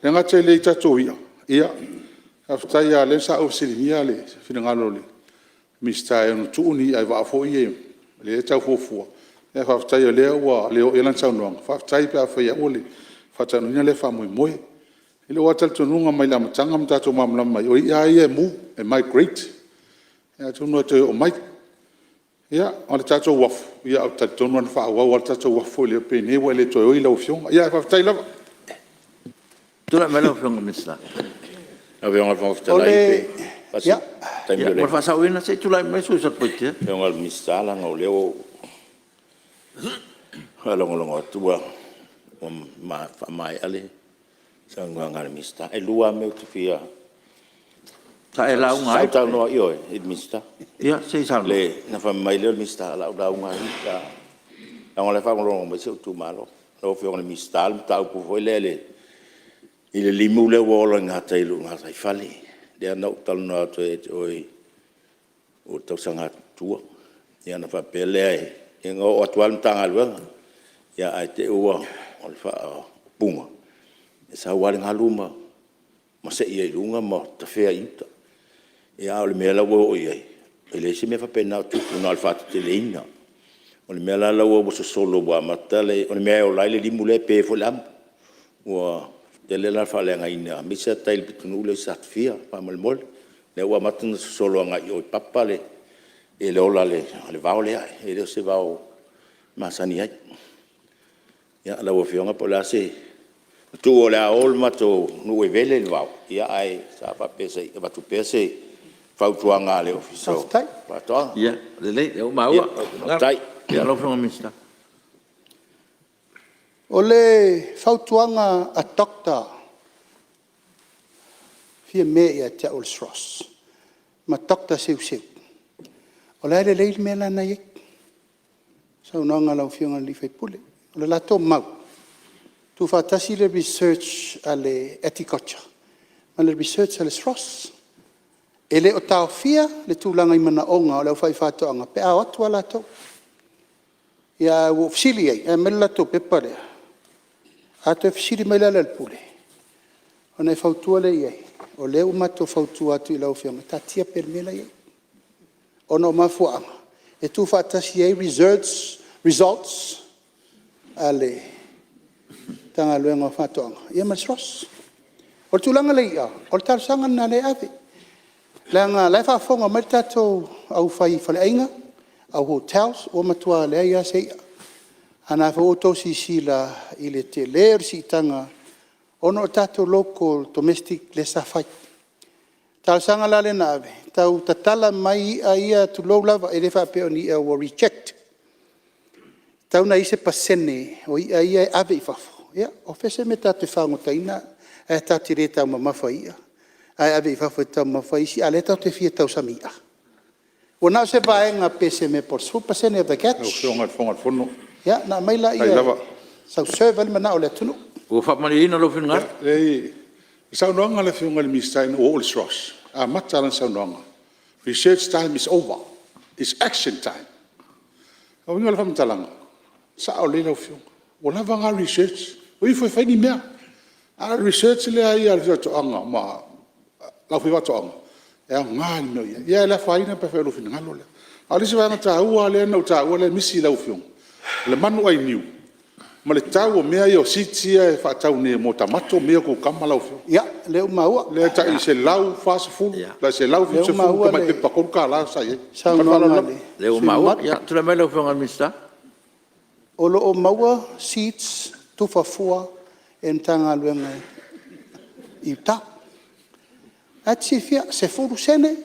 Le ngata i le tato ia. Ia. Aftai a le sa au sili nia le. Whingalo le. Minister e no tuuni ai waafo i e. Le tau fofua. Le whaftai o lea ua leo elan tau noanga. Whaftai pe a whai a ole. Whatanunia le wha moe moe. Ile watal tununga mai la matanga mtato mamla mai. O ia ia mu e migrate. Ia tunua te o mai. Ia o le tato wafu. Ia au tatonu an wha awa o le tato wafu le pene wa le toi o ila o fionga. Ia whaftai lava. Tula melo fionga mista. A veonga whaftalai pe. Ia. Ia, mo fa sa wena se tula mai su sa poite. Veonga mista langa o leo. Halongo tua. Ma fa mai ale. Sa nganga mista. E lua me te fia. Ta e lau ngai. Sa no io e mista. Ia, se sa Le na fa mai le mista la lau ngai. La ngole fa ngolo me se tu malo. Lo fio ngale mista al ta ku foi le. Ile limu le wola ngata ilu ngata i fali. Dia no tal no to e oi. O to sanga tua. Ia na fa pele e ngo o tual tanga lu. Ia ai te ua o le fa punga. E sa wale ngaluma. Ma se ia ilunga ma ta fea ita. Ia o le mea la wo ia. E le se me fa pena tu no al fa te leina. O le mea la wo so solo wa matale. O le mea o laile limu le pe fo lam. Wa te le la fa le ngaina. Mi se tail pitunu le sat fia pa mal mol. Le wa matun solo nga i papa le. E le ola le vao le ai. E le se vao masani ai. Ia la wo fionga po la se. Tu o le aol mato nu e vele le vao. Ia ai sa pa pese. E batu pese. Fautuanga le ofiso. Whaftai. Patoa. Ia, le o maua. Tai. Ia, lo fionga mista. O le whautuanga a doctor fia me ia te ol sros. Ma doctor seu seu. O le aile leil mea lana iek. Sau nanga lau fionga li fai pule. O le lato mau. Tu whatasi le research a le eticocha. Ma le research a le sros. E le o tau fia le tūlanga i mana onga o le whai whatoanga. Pe a otua lato. Ia o fsili ei. E mele lato pepa lea. Ato e fsiri mai lale pule. O nei whautua le iei. O leo mato whautua atu i lau fionga. Ta tia per mela iei. O no mafuanga. E tu whatasi ei results a le tanga luenga whatoanga. Ia masros. O tūlanga le ia. O le tarsanga na le ave. Langa lai whafonga mai tato au whai whale au hotels o matua le ia se ia. Ana whaoto si sila i le te leer si tanga ono tato local domestic le safai. Tarsanga la le nave. Tau tatala mai a ia tu low lava e le whapeo ni ia o reject. Tau na ise pasene o ia ia ave i whafo. Ia, o fese me tatu whangotaina e tatu re tau mamafa ia. Ai ave i whafo tau mamafa isi a le tau te fia tau samia. O nao se vaenga pese me por su pasene of the O catch. fionga fonga fono. Ia, na mai la Ai ia. lava. Sau serve mana o le tunu. O whamari ina lo fionga. Ei, sau noanga le fionga le mista in all is ross. A matalan sau noanga. Research time is over. It's action time. O inga le whamatalanga. Sa o le lau fionga. O lava ngā research. O i foi whaini mea. A research le ai al fia toanga. Ma lau fia toanga. E a ngā ni mea ia. Ia le whaina pe whaino fina ngalo le. A lisi wanga ta ua le na ta ua le misi lau fionga. Le manu ai niu. Ma le tau o mea i o sitia e whaatau ne mo tamato mea ko kama lau fionga. Ia, leo maua. Le ta i se lau fasa fulu. La se lau fi se Leo fulu maua ka mai le- pe pakon ka la sa ye. Sau noanga le. Le o maua. Ia, tula mai lo fionga mista. O lo o maua seats tufa fua en tanga luenga i ta. Atsi fia se furu sene,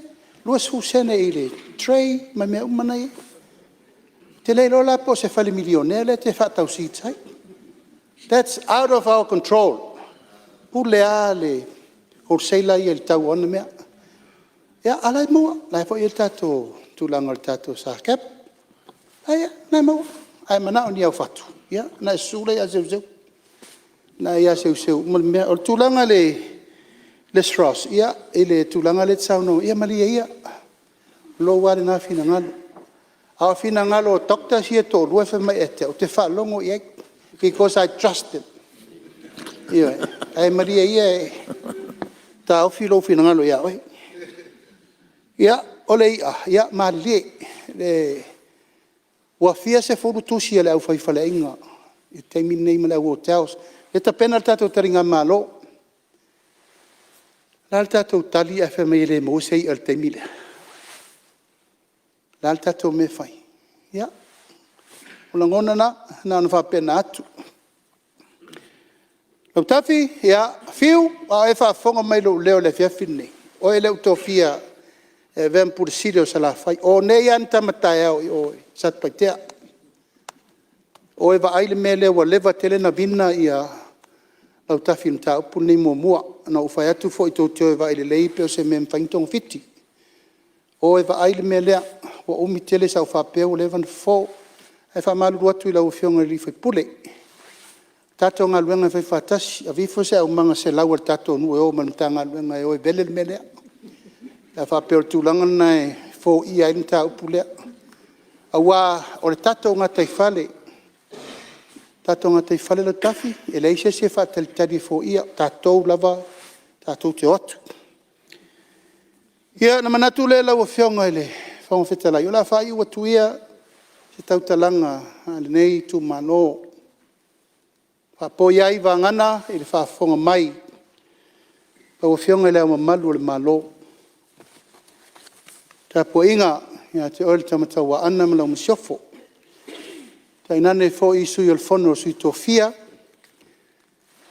luas fu sene i le tray ma me umana i. Te leilo la po se fali milionele te fatau seats hai. That's out of our control. Pule a le wholesaler i el tau ona mea. Ia alai mua, lai fo i el tato tulanga el tato sa kep. Aia, nai mua. Ai mana o ni au fatu. Ia, na e sula ia zeu. Na ia seu. O tūlanga le Strauss, ia, le tūlanga le tsauno, ia malia ia. Lo wale na fina ngalo. A fina ngalo, doctor sia to, lua fe mai ete, o te whalongo ia, because I trust him. Ia, ai malia ia, ta au filo fina ngalo ia, oi. Ia, ole ia, malia, wa fia se fulu tusi le au faifale inga, i teimi nei mele au hotels, e ta pena tato taringa malo, la tato tali e fe mai le mo sei al teimi le. La tato me fai. Ia. Ula ngona na fa pena atu. Lau tafi, ia, fiu, a e fa fonga mai lo leo le fia finne. O e leo tofia vem pur sirio sa la fai. O nei anta matai au i oi. Sat paitea. O e va aile me leo wa leva tele na vina ia lau tafi nta upu nei mua. Na ufai atu fo i tō teo e va aile leipe o se me mfaintong fiti. O e va aile me lea wa umi tele sa ufa peo levan fo. E fa malu ruatu i lau fionga li fai pule. Tato ngā luenga fai fatasi. A vifo se au manga se lau al tato nu e o manita ngā luenga e o e bele me lea. E fa peo tūlanga nei fo i aile ta upu lea. Awa o le tato ngā taifale. Tato ngā taifale la tafi. E leise se fa talitari fo ia. Tato lava. Tato te otu. Ia na manatu le lau fionga ele. Whanga whetala. Io la whai ua tuia. Se tautalanga. Ale nei tu mano. Whapo iai wa ngana. Ele whafonga mai. Lau fionga ele au mamalu le malo. Tapo inga. Ia te ole tamata wa ana ma lau masiofo. Ta inane fo isu i alfono sui tofia.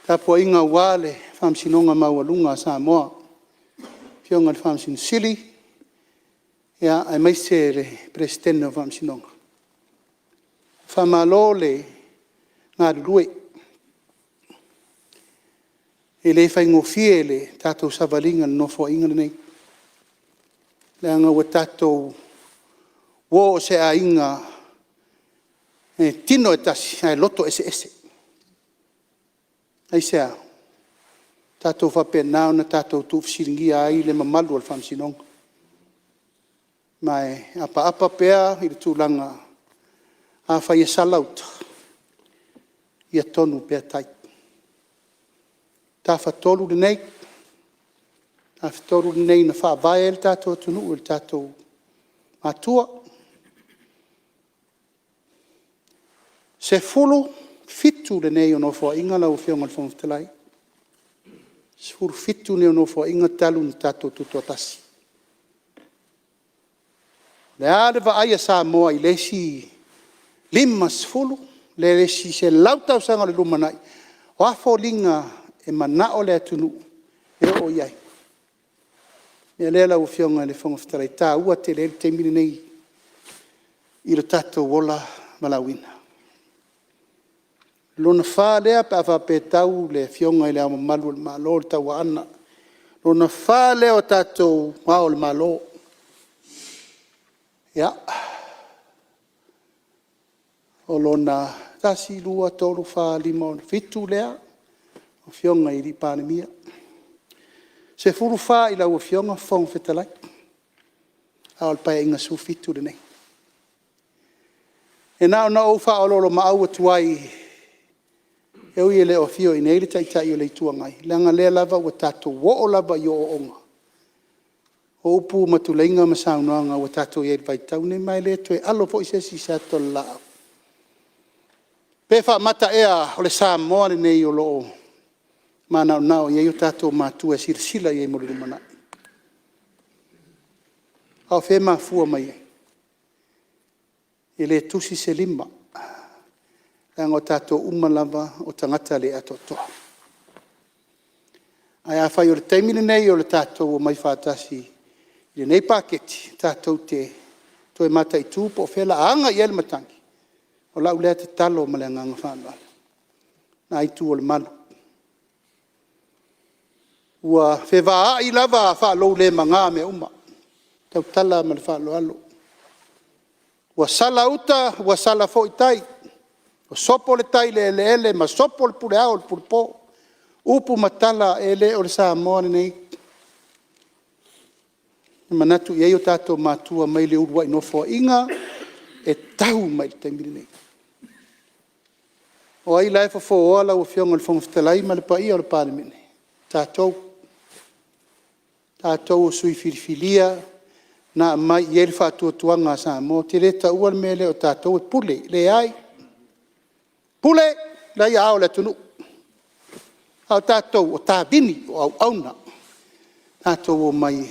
Tapo inga wale. Whamsinonga maualunga sa moa. Fionga le whamsin sili. Ia ai maise le presidente o whamsinonga. Whamalo le ngā rurue. E le whaingofie le tātou savalinga le nofo inga nei. Le anga wa tātou wo se a inga tino e tasi, ai loto ese. Ai sea, tātou whapenao na tātou tūwsiringi ai le mamalu al whamsinonga. Mai apa pea i le tūlanga a whai e salauta i a tonu pea tai. Tā whatolu le nei, tā whatolu le nei na whaavae le tātou tunu le tātou matua. Se fulu fitu le nei ono fua inga lau whionga le whangwhtelai. Se fulu fitu ne ono fua inga talu ni tātou tutua tasi. Le ale wa aia sa moa i lesi lima sfulu, le lesi se lautau sanga le lumanai. O afo linga e manao le atunu e o iai. Mea le lau whionga le whangwhtelai tā ua te le te mini nei i le tātou wola malawina. Lona wha lea pa wha pe tau le whionga i le ama malu le malo le tau ana. Lona wha lea o tātou mao le malo. Ia. O lona tasi lua tolu wha lima o fitu lea. O whionga i li pānemia. Se furu wha i lau o whionga whong whetalai. Ao le pai inga su fitu le nei. E nao na o wha o lolo maau atuai. E ui le o fio i neile tai o le itua ngai. Langa lea lava ua tātou wo o lava i o onga. O upu matuleinga masaunoanga ua tātou i vai tau nei mai le toe alo po i sesi sa tol lao. Pefa mata ea o le Samoa le nei o loo. Manao nao i o tātou mātua e sila i e mori lumanai. Au whema fua mai. I le tusi se lima. Ngo tātou umalava o tangata le atotoa. Ai a whai o le teimine nei o le tātou o mai whātasi. I le nei paketi tātou te toe mata i tūpo o whela anga i ele matangi. O lau lea te talo ma le anganga whanwala. Na i tū o le malu. Ua whewaa i lava a whaalou le manga me uma. Tau tala ma le whaalo alo. Ua sala uta, ua sala fo i tai. O sopo le tai le ele, ma sopo le pule au, le pule po. Upu matala ele o le Samoa nei. Manatu iei o tātou mātua mai le urua inofo inga, e tau mai le taimiri nei. O ai lai fa fo ola o fionga le whangaftalai ma le pa ia o le pālemene. Tātou o sui filifilia, na mai iei le whātua tuanga Samoa, te le ta ua mele o tātou e pule, le ai. Pule, lai ao le tunu. Au tātou o tā bini o au auna. Tātou o mai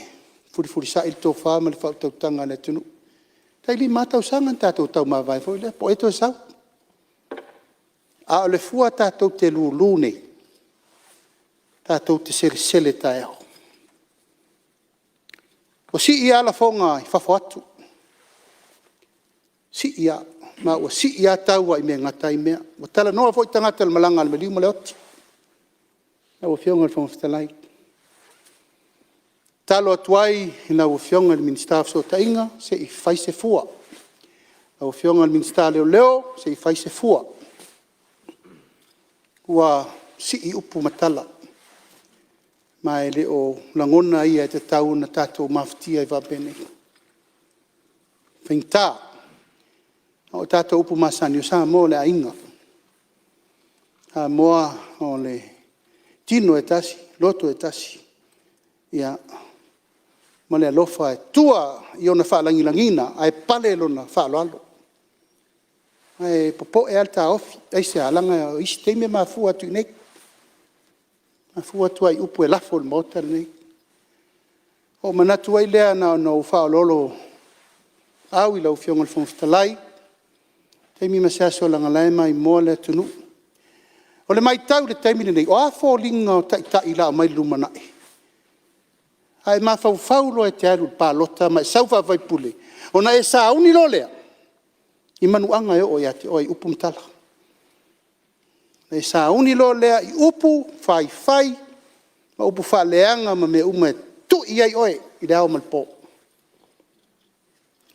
furi sa il tō whā ma le whautau tanga le tunu. Tai li mātau sanga tātou tau mawai fo le, po eto sau. A o le fua tātou te lūne. Tātou te sele tai au. O si ia la fonga i whafo atu. Si ia. Ma o si ia tau ai mea ngatai mea. O tala noa fo i tangata le malanga le meliu ma le oti. Na o fionga le whangaftalai. Talo atuai na o fionga le minister so tainga se i faise fua. Na o fionga le minister leo se i faise fua. Ua si i upu matala. Ma e le o langona ia e te tau na tātou maftia i wapene. Whainta. O tātou upu masani o Samoa le ainga. A moa o le tino e tasi, loto e tasi. Ia, ma le alofa e tua i ona whaalangilangina, a e pale lona whaaloalo. A e popo e alta ofi, e se alanga o isi teime ma fua tu nei. Ma fua tua i upu e lafo le mota nei. O manatu ai lea na o whaololo au i lau fionga le whangaftalai. Teimi ma sea so langa lai mai moa le tunu. O le mai tau le teimi nei, o a fōlinga o tai la o mai lumanai. Ai ma faulo e te aru pālota, ma e saufa vai pule. O na e sa uni lo lea. I manuanga e o ia te oi upu mtala. Na e sa uni lo lea i upu, fai, ma upu whaaleanga ma me ume tu i ai oi, i leo malpo.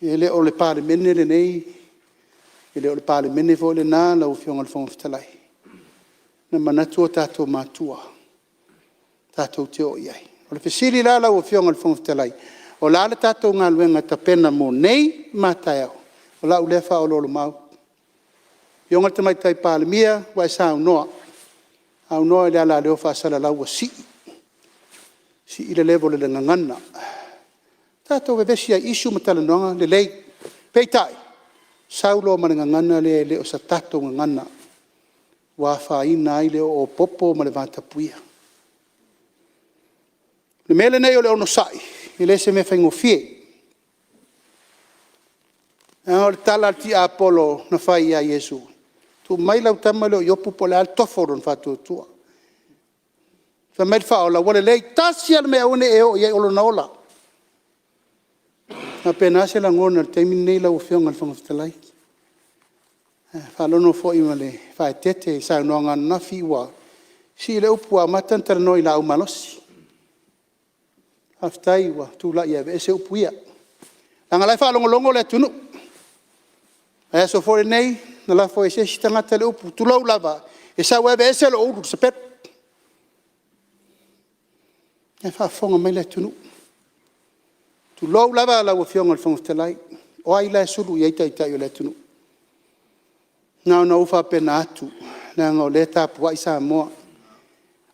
E le o le pāle mene le nei, e le o le pāle mene vo le nā lau fionga le whangaftalai. Na manatu o tātou mātua. Tātou te o iai. O le fesili la lau o fionga le whangaftalai. O la le tātou ngā luenga ta pena mo nei mātai au. O la ulefa o lolo mau. Fionga te mai tai pāle mia, wa e sa au noa. Au noa le ala leo whaasala lau o si. Si i le levo le ngangana. Tātou e vesi ai isu matala noanga le lei. Peitai. Saulo manangangana le o sa tato ngangana. Wa whaina ai le o popo ma le vātapuia. Le mele nei o le ono sai. I le se me whaingo fie. O le tala ti a Apollo na whai a Yesu. Tu mai lau tama leo iopu po le al toforo na whātua tua. Wha mai whaola wale lei tasi al mea une e o iei olo na ola. Na pena se la ngona le teimi nei lau fionga le whangaftalai. Whalono fo ima le whae tete sa noanga na fiwa. Si le upu a matantara noi la umalosi. Aftai wa tu la ia ese upu ia. Langa lai whalongolongo le tunu. E so fore nei, na la fo ese si tangata le upu. Tu lau lava. E sa webe ese lo uru se pet. E whafonga mai le tunu. Tu lau lava la wafionga le whangaftalai. O ai la sulu i aitai o le tunu. Ngau na ufa pena atu. Nga ngau le tāpua i Samoa.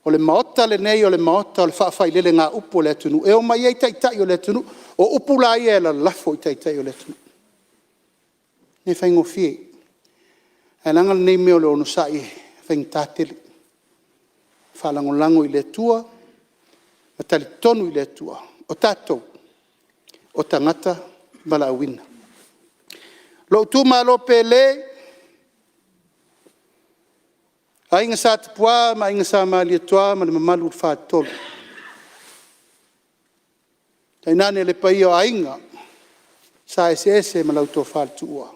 O le maota le nei o le maota o le whaafai lele ngā upu o le tunu. E o mai aitai o le tunu. O upu la ia e la lafo i aitai o le tunu. Ne whaingo fie. E langa le nei meo le ono sai whaing tātele. Whalangolango i le tua. Ma tali tonu i le tua. O tātou. O tangata bala awina. Lo tu ma lo pe le. A inga sa te pua, ma inga sa ma lia toa, ma le mamalu wha tolu. Tai nane le pai o a inga. Sa ese ma lau tō wha tua.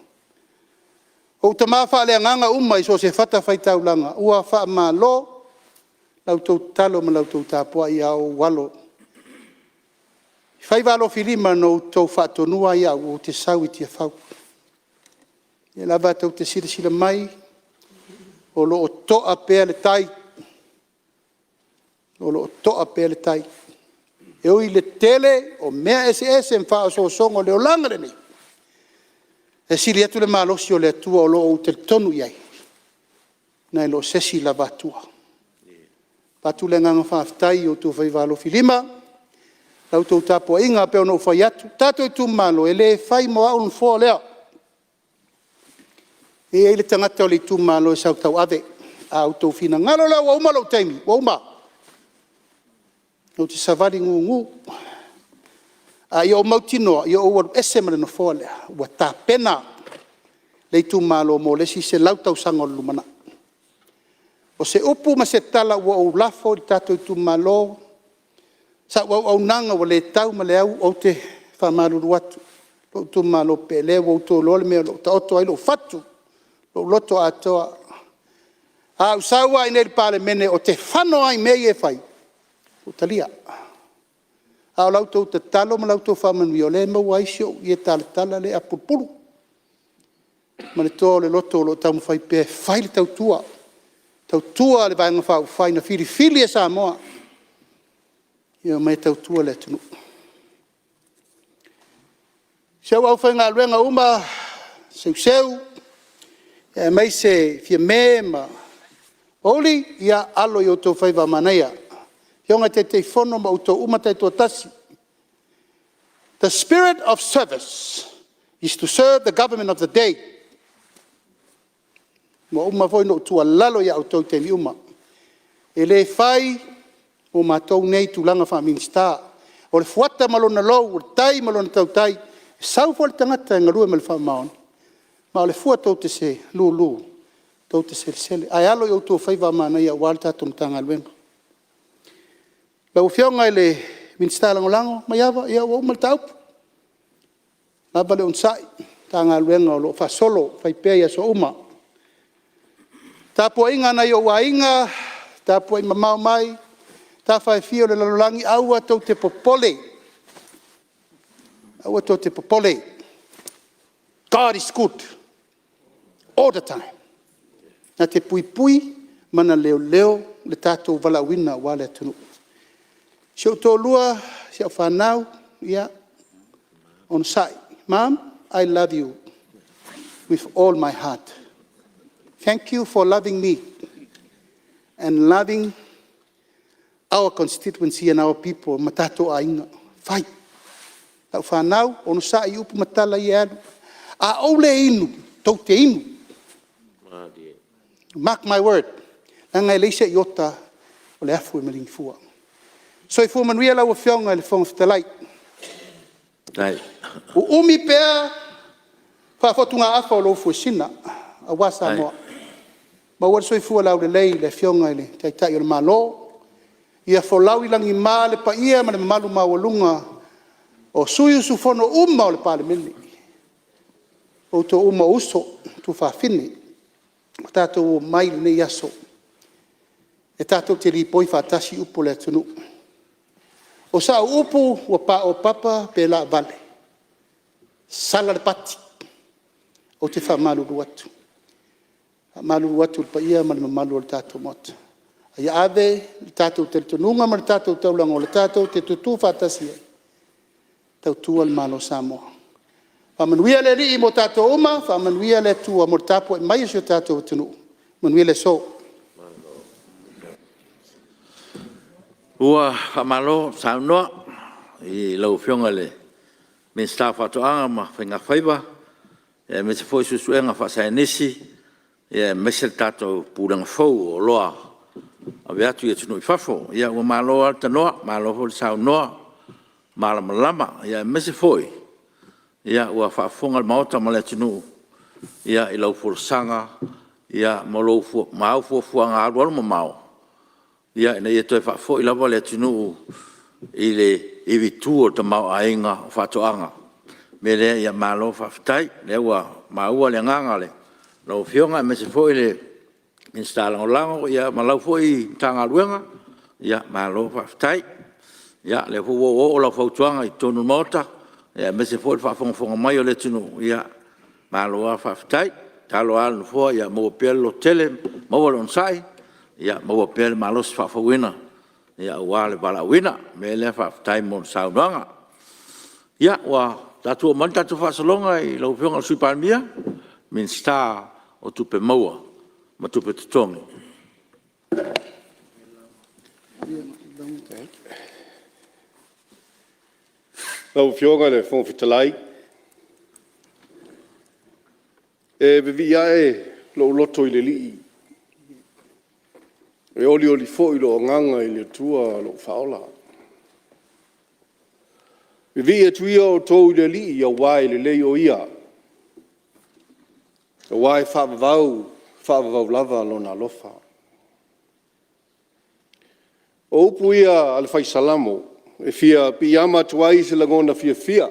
O ta maa wha le anganga uma i so se whata whai taulanga. Ua wha ma lo. Lau tō talo ma lau tō tāpua i au walo. Whai walo whirima no tō wha tonua i au o te sau i tia whau. E lava tau te sila mai. o lo toa pea le tai. O lo toa pea le tai. E oi le tele o mea ese en wha o songo leo langare nei. E siri atu le malosi o le atua o lo o te tonu iai. Nai lo sesi la vatua. Patu le nganga whaftai o tu whaivalo filima. Lau tau tapo inga peo no whai atu. Tato i tu malo e le whai mo aun fo leo. E ele tangata o le tu malo e sau tau ave. A au tau fina ngalo la wa uma lau taimi. Wa uma. O te savali ngu. A ia o mautinoa, ia o waru ese mara no fo lea. Wa ta pena. Le tu malo mo le si se lau tau sango lumana. O se upu ma se tala ua o lafo i tato i tu malo. Sa ua au nanga wa le tau ma le au o te whamaruru atu. Lo tu malo pe le wa uto lole mea lo ta oto ai lo fatu. Lo loto atoa. A usaua i neri pale mene o te whano ai mea e whai. O talia. A o lauto te talo ma lauto whamanu i o le mau aisio i e tala le apupuru. Ma le tō le loto lo tamu whai pe whai le tau tua. Tau tua le vaenga whau whai na fili e sa moa. Ia mai tau tua le tunu. Seu au whainga luenga uma, seu. Ia mai se fia me ma. Oli ia alo i o tō whaiva manaia. Hionga te whono ma uto uma te tō tasi. The spirit of service is to serve the government of the day. Mo uma foi no tua lalo ia o tau te ni uma. E le whai o mātou nei tūlanga wha minsta. O le fuata malona lou, o le tai malona tau tai. Sau fo le tangata ngā rua me le wha maon. Ma o le fuata o te se lulu. Tau te se sele. Ai alo i o tō whaiva mana ia wale tātou mtanga luenga. Lau whionga i le minsta lango ma iawa ia o umal taupu. Laba le unsai. Tanga luenga o lo wha solo, whai pēia ia so uma. Tāpua inga na i o wainga, tāpua i mamau mai, tā whai fio le lalolangi, aua tau te popole. Aua tau te popole. God is good. All the time. Nā te pui, mana leo, le tātou walawina wale atunu. Sio tō lua, sio whanau, ia, on sai. Mom, I love you with all my heart. Thank you for loving me and loving our constituency and our people. Matato ainga. Fai. Tau whanau, ono sa i upu matala i alu. A ole inu, tau te inu. Mark my word. Nanga leise iota o le afu e malingi fua. So i fua manuia lau a whionga le whonga whatalai. Dai. O umi pēr, whaafotunga afa o lo fua sina, a wasa moa. Ma ua so i fua lau le lei, le whionga i le taitai o le malo. Ia wholau i langi mā le pa ia, ma le mamalu mawalunga, o sui usu whono uma o le pāle mili. O to uma uso, tu whawhine. O tātou o mai le nei aso. E tātou te li poi whātasi upo le atunu. O sa upu o pa o papa pe la vale. Sala le pati. O te whamaluru atu. Whamaluru atu le pa ia ma le mamalu o le tātou mota. Ia ave, le tātou te tununga ma le tātou taulanga o le tātou te tutu whātasi e. Tau tua le malo Samoa. Whamanuia le ri i mo tātou uma, whamanuia le tua mo tāpua i mai si o tātou tunu. Manuia le so. Ua whamalo saunoa i lau whionga le me staff atoanga ma whainga whaiva e me te fwoi susuenga whasai nisi e me se tātou pūranga whau o loa a veatu i tunu i whafo ia ua malo alta noa, malo ho le saunoa malama lama ia me se fwoi ia ua whaafonga le maota ma le tunu ia i lau furusanga ia ma lau fuanga aru ma mao ia ina ia toi whaafo i lawa le tunu i le iwitu o ta mau ainga o whatoanga. Me lea ia malo whaftai, lea ua maua le nganga le. Lau whionga me se fo i le instalango lango, ia malau fo i tanga luenga, ia malo whaftai. Ia le fu o lau whautuanga i tonu mota, ia me se fo i whaafonga mai o le tunu, ia malo whaftai. talo al fo ya mo pelo tele mo lon sai ya mo pel malos fa wina ya wale bala wina me le fa time mon saunanga ya wa tatu man tatu fa solonga I lo pionga sui palmia min sta o tu pe moa ma tu pe tongi Lau fionga le fong fitalai. E vivia lo loto I le lii. E oli fo I lo nganga I le tua lo faola. Vivia tuia o tau I le lii ia wai le lei o ia. O wai whaavavau lava lo na lofa. O upu ia al fai salamo. E fia piyama tuai se lagona fia.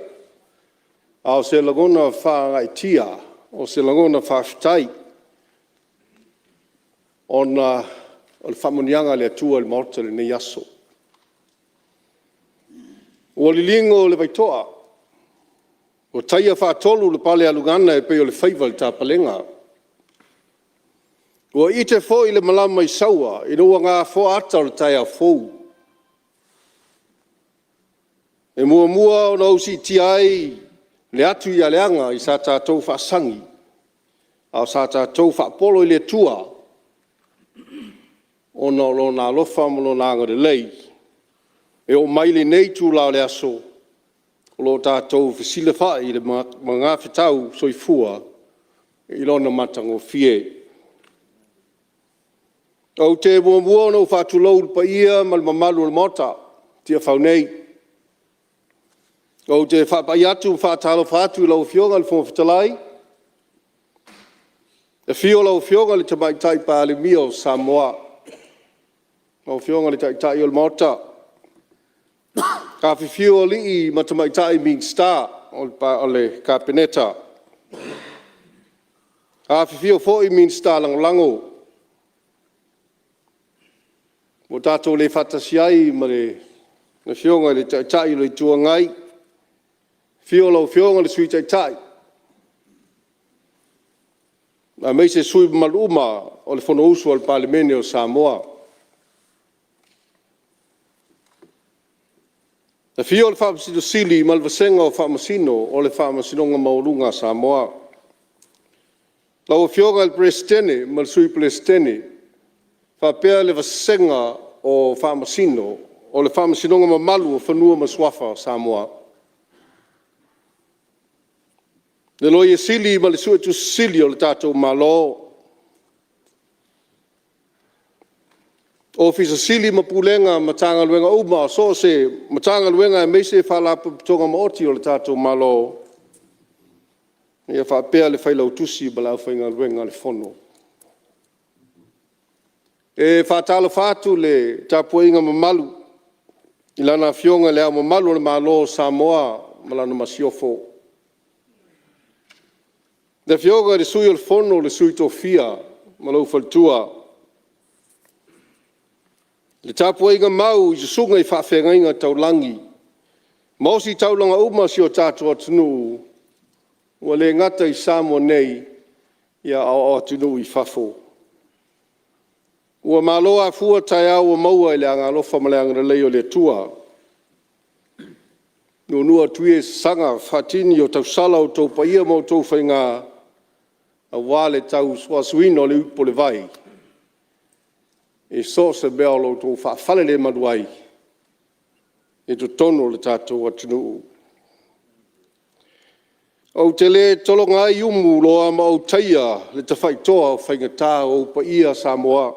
Au se lagona wha ngai tia. O se lagona wha fitai. Ona o whamunianga le atua le maota le nei aso. O lilingo le vaitoa. O taia wha tolu le pale alugana e peo le whaiva le tāpalenga. O ite fo I le malama I saua. I rua ngā fo ata o le taia fou. E mua o na usi tiai le atu I aleanga I sa tātou whaasangi. Au sa tātou whaapolo I le tua. O na lo na lofa mo lo nanga le lei. E o maile nei tū lao le aso. O lo tātou whisile whai le mga whitau soifua. I lo na matango fie. Au te mua no whaatulou pa ia mal mamalu le mota. Tia whaunei. O te whapai atu whaatalo whaatu lau fionga le fong fitalai. E fio lau fionga le tamai tai pa le mio Samoa. Lau fionga le tai tai o le mota. Ka fio li I ma tamai tai Mean Star o le Kapeneta. Ka fio fo I Mean Star lango. Mo tato le whatasiai ma le fionga le tai tai le tuangai. Fio lau fionga le sui tai tai. A mei se sui maluma o le fono usu al Parlemene o Samoa. Na fio le whamasino sili ma le vasenga o whamasino o le whamasinonga maurunga Samoa. Lau fionga le Presidene ma le sui Presidene. Whapea le vasenga o whamasino o le whamasinonga mamalu o whanua maswafa Samoa. Le loia sili ma le suetu sili o le tātou malo. O fisa sili ma pulenga ma tanga luenga uma so se ma tanga luenga e meise whalapa tonga maoti o le tātou malo. Ia whapea le whailau tusi ma lau whainga luenga le fono. E whatalo whatu le tapuinga mamalu. Ilana fionga le au mamalu le malo Samoa ma lana masiofo. Le fioga le sui o le fono le sui tofia ma lau faltua. Le tapuinga mau I sunga I whawhengainga taulangi. Mausi taulanga uma si o tātua atunu. Ua le ngata I Samoa nei ia au atunu I whafo. Ua maloa fua tai au o maua I le anga alofa ma le anga leo le tua. Nua tuie sanga whatini o tausala o tau paia mo tau whainga a wale tau swasuino le upo le vai. E so se bea lo tau whawhale le maduai. E to tono le tātou atunu. Au te le tolonga I umu loa ma au taia le ta whaitoa o whaingatā o paia Samoa.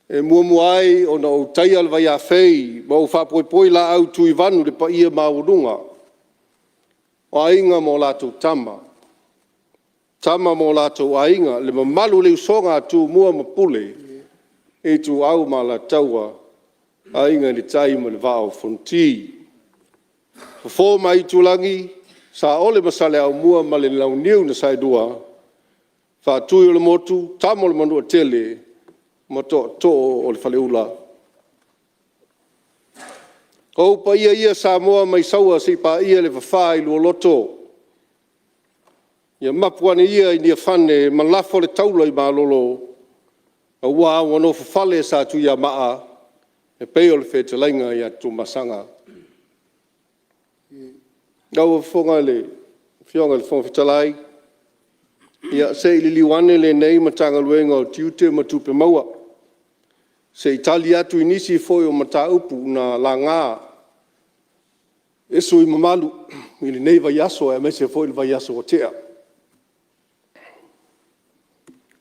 E muamuai o na o taia le vai a whei, ma o whapoipoi la au tui vanu le paia maurunga. O ainga mo lātou tama. Tama mo lātou ainga, le mamalu le usonga tu mua mapule, e tu au ma la taua, ainga le taima le vao fonti. Fo mai tulangi, sa ole masale au mua ma le launiu na saidua, fa tui o le motu, tamo le manua tele, ma to o le whaleula. O pa ia Samoa mai saua si pa ia le whawhai lua loto. Ia mapuane ia i nia whane malafo le taula i malolo. A wā wano whawhale sa tu ia maa e peo le whetalainga ia tu masanga. Nau whonga le whionga le whonga whetalai. Ia se ili liwane le nei matanga luenga o tiute matupe maua. Se itali atu inisi foi o mata upu na la ngā. Esu i mamalu, ili nei vai aso e mese foi il vai aso o tea.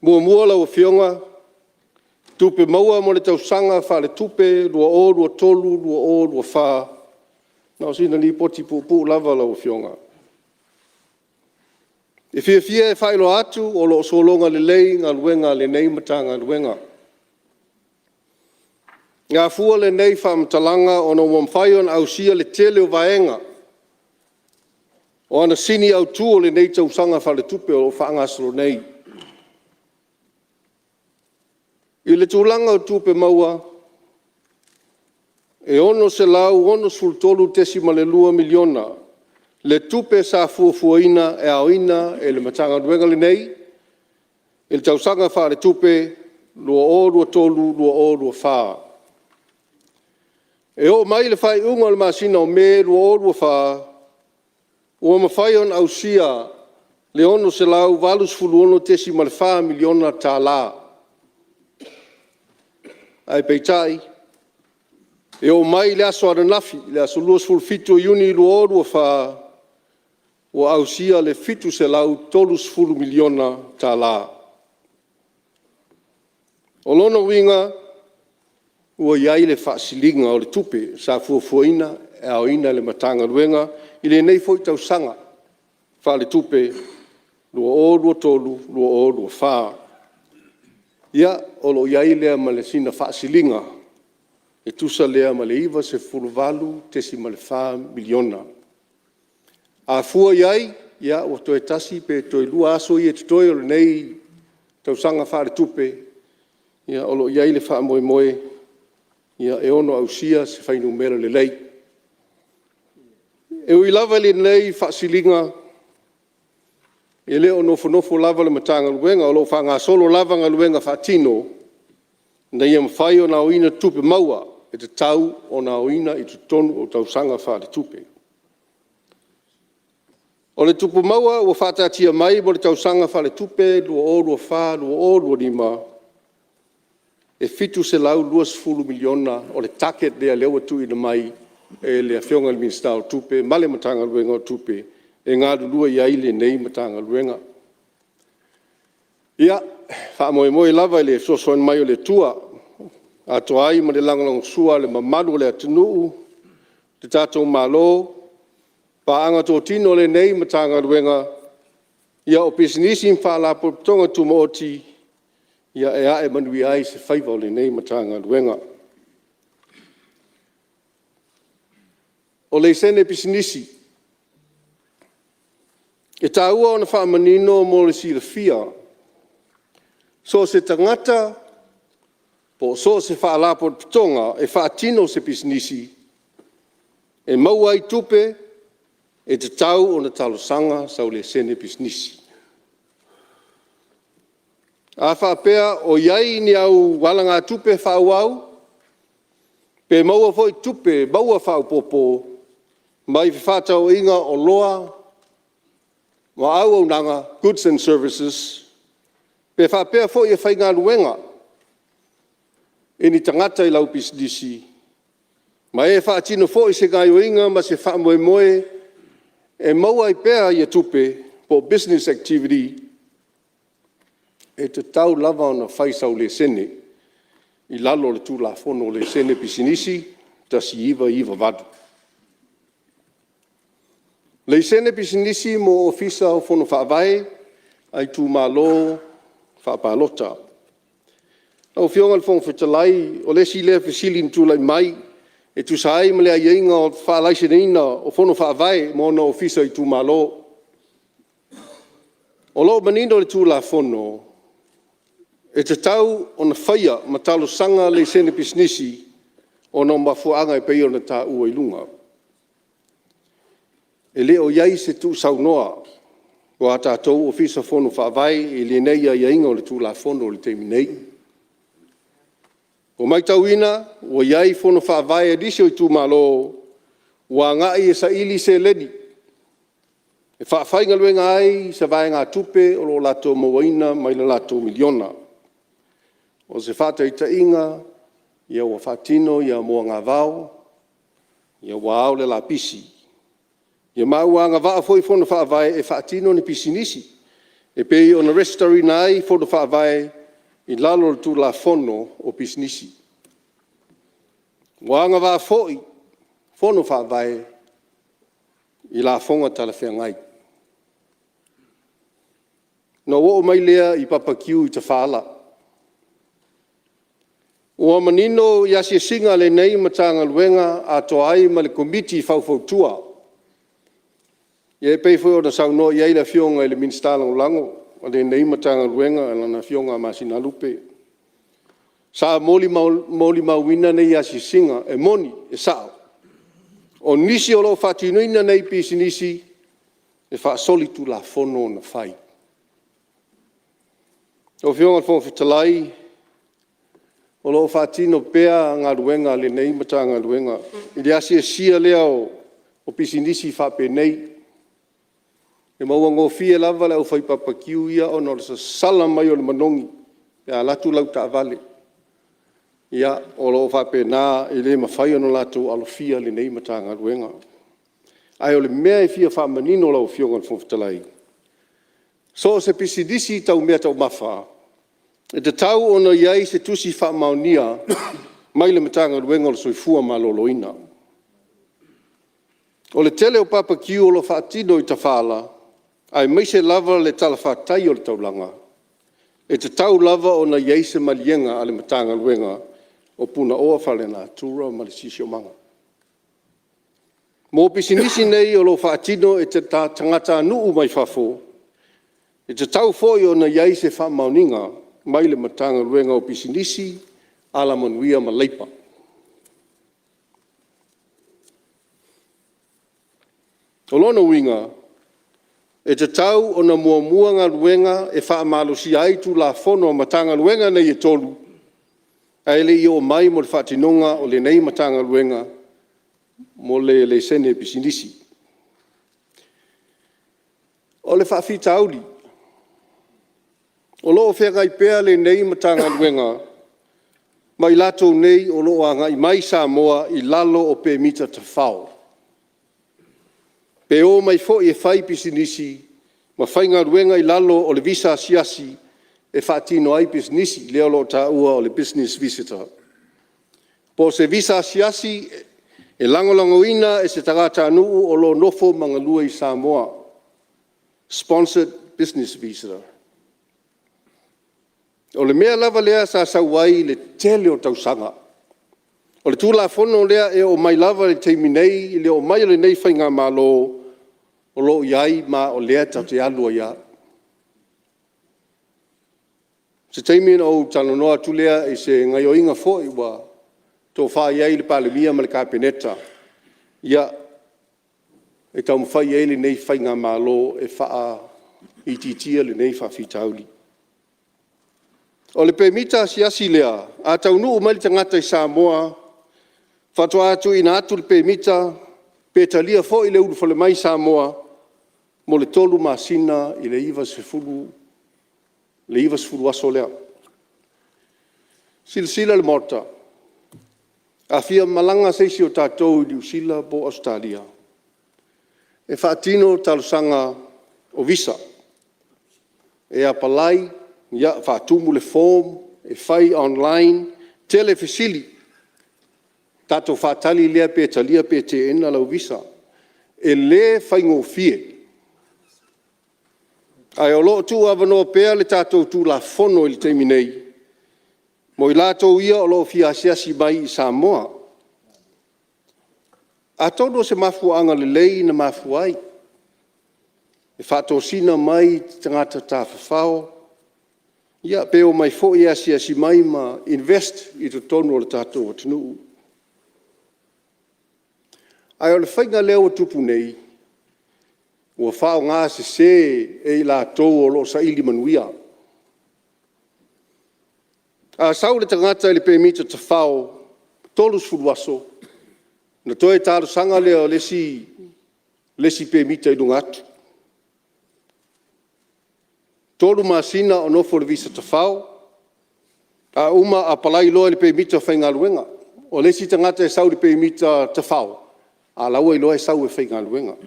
Mua la o whionga, tupe maua mo le tausanga wha le tupe, lua o, lua tolu, lua o, lua wha. Nau sina li poti pupu lava la o whionga. E fia e whaelo atu o lo solonga le lei ngā luenga le nei matanga luenga. Ngā fua le nei whaamtalanga o no mwamwhaion au sia le tele o vaenga. O ana sini au tuo le nei tausanga wha le tupe o whaangasolo nei. I le tūlanga o tupe maua, e ono se lau ono sultolu tesima le 2 miliona, le tupe sa fuafuaina e aoina e le matanga duenga le nei, e le tausanga wha le tupe, lua o, lua tolu, lua o, lua wha. E o mai le whai unga le masina o me, lua o, lua wha, ua mawhaion au sia, le ono se lau valus fulu ono tesima le 4 miliona tā la. Ai peitai, e o mai le aso ara nafi, le aso luas fulfitu iuni lua o, lua wha, o au sia le fitu se lau 3 miliona tā la. O lona winga, ua iai le whaasilinga o le tupe, sa fuafuaina e aoina le matanga luenga, i le nei foi tausanga, wha le tupe, lua o, lua tolu, lua o, lua wha. Ia, o lo iai lea ma le sina whaasilinga, e tusa lea ma le iwa se fuluvalu tesima le 4 miliona. A fua iai, ia, o toe tasi pe toe lua aso i e tutoe o le nei tausanga wha le tupe, ia, o lo iai le wha moe moe, ia, e ono au sia se whainu mera le lei. E ui lava le nei whaasilinga, e leo nofo lava le matanga luenga, o lo wha ngā solo lava ngā luenga whaatino, na ia mwhai o nā oina tupe maua, e te tau o nā oina i tu tonu o tausanga wha le tupe. O le tupu maua, ua whaatatia mai mo le tausanga wha le tupe, lua o, lua wha, lua o, lua lima, e fitu se lau 2 miliona o le taket lea leo atu ina mai, e lea whionga le minsta o tupe, male matanga luenga o tupe, e ngā lulua i aile nei matanga luenga. Ia, wha moe lava i le sosoan mai o le tua, a toa ai ma le langalang sua le mamalu le atunuu, te tātou malo, pa anga tō tino le nei matanga luenga, ia o pisinisi mwha la potonga tu mooti, ia e ae manui ai se whaiva o le nei matanga luenga. O le sene pisinisi, e tā ua o na whaamanino mo le sira fia. So se tangata, po so se whaalapo pitonga, e whaatino se pisinisi, e maua i tupe, e te tau o na talosanga sau le sene pisinisi. A whaapea o iai ni au walanga tupe whaauau, pe maua foi tupe, maua whaupopo, mai whatau inga o loa, ma au au nanga, goods and services, pe whapea fo i whai ngā luenga, e ni tangata i lau pisidisi, ma e whaatino fo i se ngai oinga, ma se wha moe moe, e maua i pea i a tupe, po business activity, e te tau lava ona whai sau le sene, i lalo le tū la fono le sene pisinisi, tasi iwa vadu. Le sene pisinisi mo ofisa o fono whaavai, ai tū malo whaapalota. Au whionga le fonga whetalai, o lesi lea whisilin tū lai mai, e tu sai ma lea ieinga o whaalaisenina o fono whaavai mo na ofisa i tū malo. O lo manino le tū la fono, e te tau o na whaia ma talo sanga le sene pisinisi o na mafuanga e pei o na tā ua i lunga. E leo iai se tu saunoa, Wa tātou ofisa fono whaavai I le nei a inga o le tūla fono o le teimi nei. O mai tauina, o iai fono whaavai a disi o I tūmalo, wa ngai e sa ili se ledi. E whaafai ngaluenga ai, sa vai ngā tupe o lo lato mawaina mai le lato miliona. O se whata I tainga, ia wa whatino, ia mua ngā vau, ia wa au le la pisi. Ia maua ngā vaa foi fono whaavai e whaatino ni pisinisi. E pei o na restari nai fono whaavai I lalo tu la fono o pisinisi. Wa ngā vaa foi fono whaavai I la fonga tala whea ngai. Na o mai lea I papakiu I ta whaala. Ua manino I asia singa le nei matanga luenga a toai ma le komiti whaufautua. Ia pei foi o na sauno ia ila fionga I le minstala o lango, o le nei matanga luenga ala na fionga masina lupe. Sa moli mauina nei asia singa e moni e sao. O nisi o lo whatinuina nei pisi nisi e whaasolitu la fono na whai. O fionga fong fitalai, o lo whatino pea ngā ruenga le nei matanga ruenga. I le asia sia lea o pisi nisi whape nei. E maua ngō fia lava le au whai papakiu ia o no sa sala mai o le manongi. Ia latu lau ta vale. Ia o lo whape nā I le mawhai ono latu alo fia le nei matanga ruenga. Ai o le mea fia wha manino lau fionga whawhitalai. So se pisi disi tau mea tau mawha. E te tau ona iai se tusi wha maunia mai le matanga ruenga o le soifua maloloina. O le tele o papakiu o lo whaatino I ta whala, ai mai se lava le tala whaatai o le taulanga. E te tau lava ona iai se malienga a le matanga ruenga o puna oa whale nā tura ma le sisio manga. Mō pisinisi nei o lo whaatino e te tangata nuu mai whafo, e te tau foi ona iai se wha mauninga mai le matanga ruenga o pisinisi ala manuia ma leipa. O lona winga, e te tau o na mua ngā ruenga e wha amalosi ai tu la fono o matanga ruenga nei e tolu. Ai le I o mai mo le whatinonga o le nei matanga ruenga mo le sene pisinisi. O le whaafita auli. O loo whengai pēr le nei matanga ruenga. Mai lato nei o loo anga I mai Samoa I lalo o pe mita te whao. Pe o mai fo e whai pisinisi, ma whainga ruenga I lalo o le visa siasi e whaatino ai pisinisi, leo lo ta ua o le business visitor. Po se visa siasi e langolangoina e se tagata nuu o lo nofo mangalua I Samoa. Sponsored business visitor. O le mea lava lea sa sauai le tele o tausanga. O le tūla fono lea e o mai lava le teimi nei, le o mai le nei whainga malo, o lo iai ma o lea tau te alua ia. Se teimi o talo noa tulea e se ngai o inga fo iwa, tō wha iai le palemia ma le kapeneta. Ia, e tau mwhai iai le nei whainga malo e wha I titia le nei wha fitauli. O le pemita siasi lea, a tau nuu mai le tangata I Samoa, whatua atu ina atu le pemita, petalia fo I le uru fale mai Samoa, mo le tolu masina I le iwa sefulu aso lea. Silsila le morta, a fia malanga seisi o tātou I liusila po Australia. E whaatino talusanga o visa, e apalai, ia whaatumu le form, e whai online, telefisili, tato whaatali lea pe talia pe te ena lau visa, e le whaingo fie. Ai o loo tu avanoa pea le tato tu la fono I le teimi nei, mo I lato ia o loo fia siasi mai I Samoa. A todo se mafuanga le lei na mafuai, e whato sina mai tangata ta whawhao, ia peo mai fo ia siasi mai ma invest I to tono le tato o tinu. Ai o le whainga leo tupu nei, ua whaonga se e la tau o lo sa ili manuia. A sau le tangata le pemita te whao tolus furuaso, na toe tāru sanga leo lesi pemita i dunga atu. Tolu masina o nofo le visa te whao, a uma a palai loa le pemita whainga luenga, o lesi tangata e sau le pemita te whao, a laua i loa e sau e whainga luenga.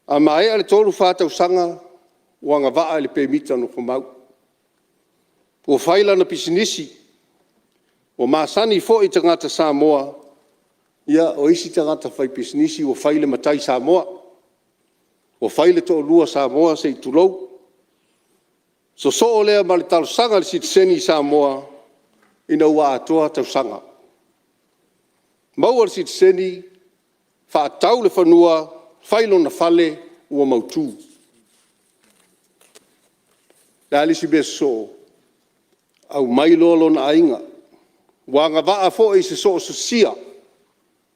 A mai ale tolu whātau sanga, wanga waa le pemita no whamau. O whaila na pisinisi, o maasani fo i tangata Samoa, ia o isi tangata whai pisinisi o whaile matai Samoa, o whaile to lua Samoa se i tulou. So o lea ma le talo sanga le sitiseni Samoa, ina ua atoa tau sanga. Mau al sitiseni, whaatau le whanua, whailo na whale, ua mautu. Le alisi beso, au mai lolo na ainga. Wanga waa fo e se so sia.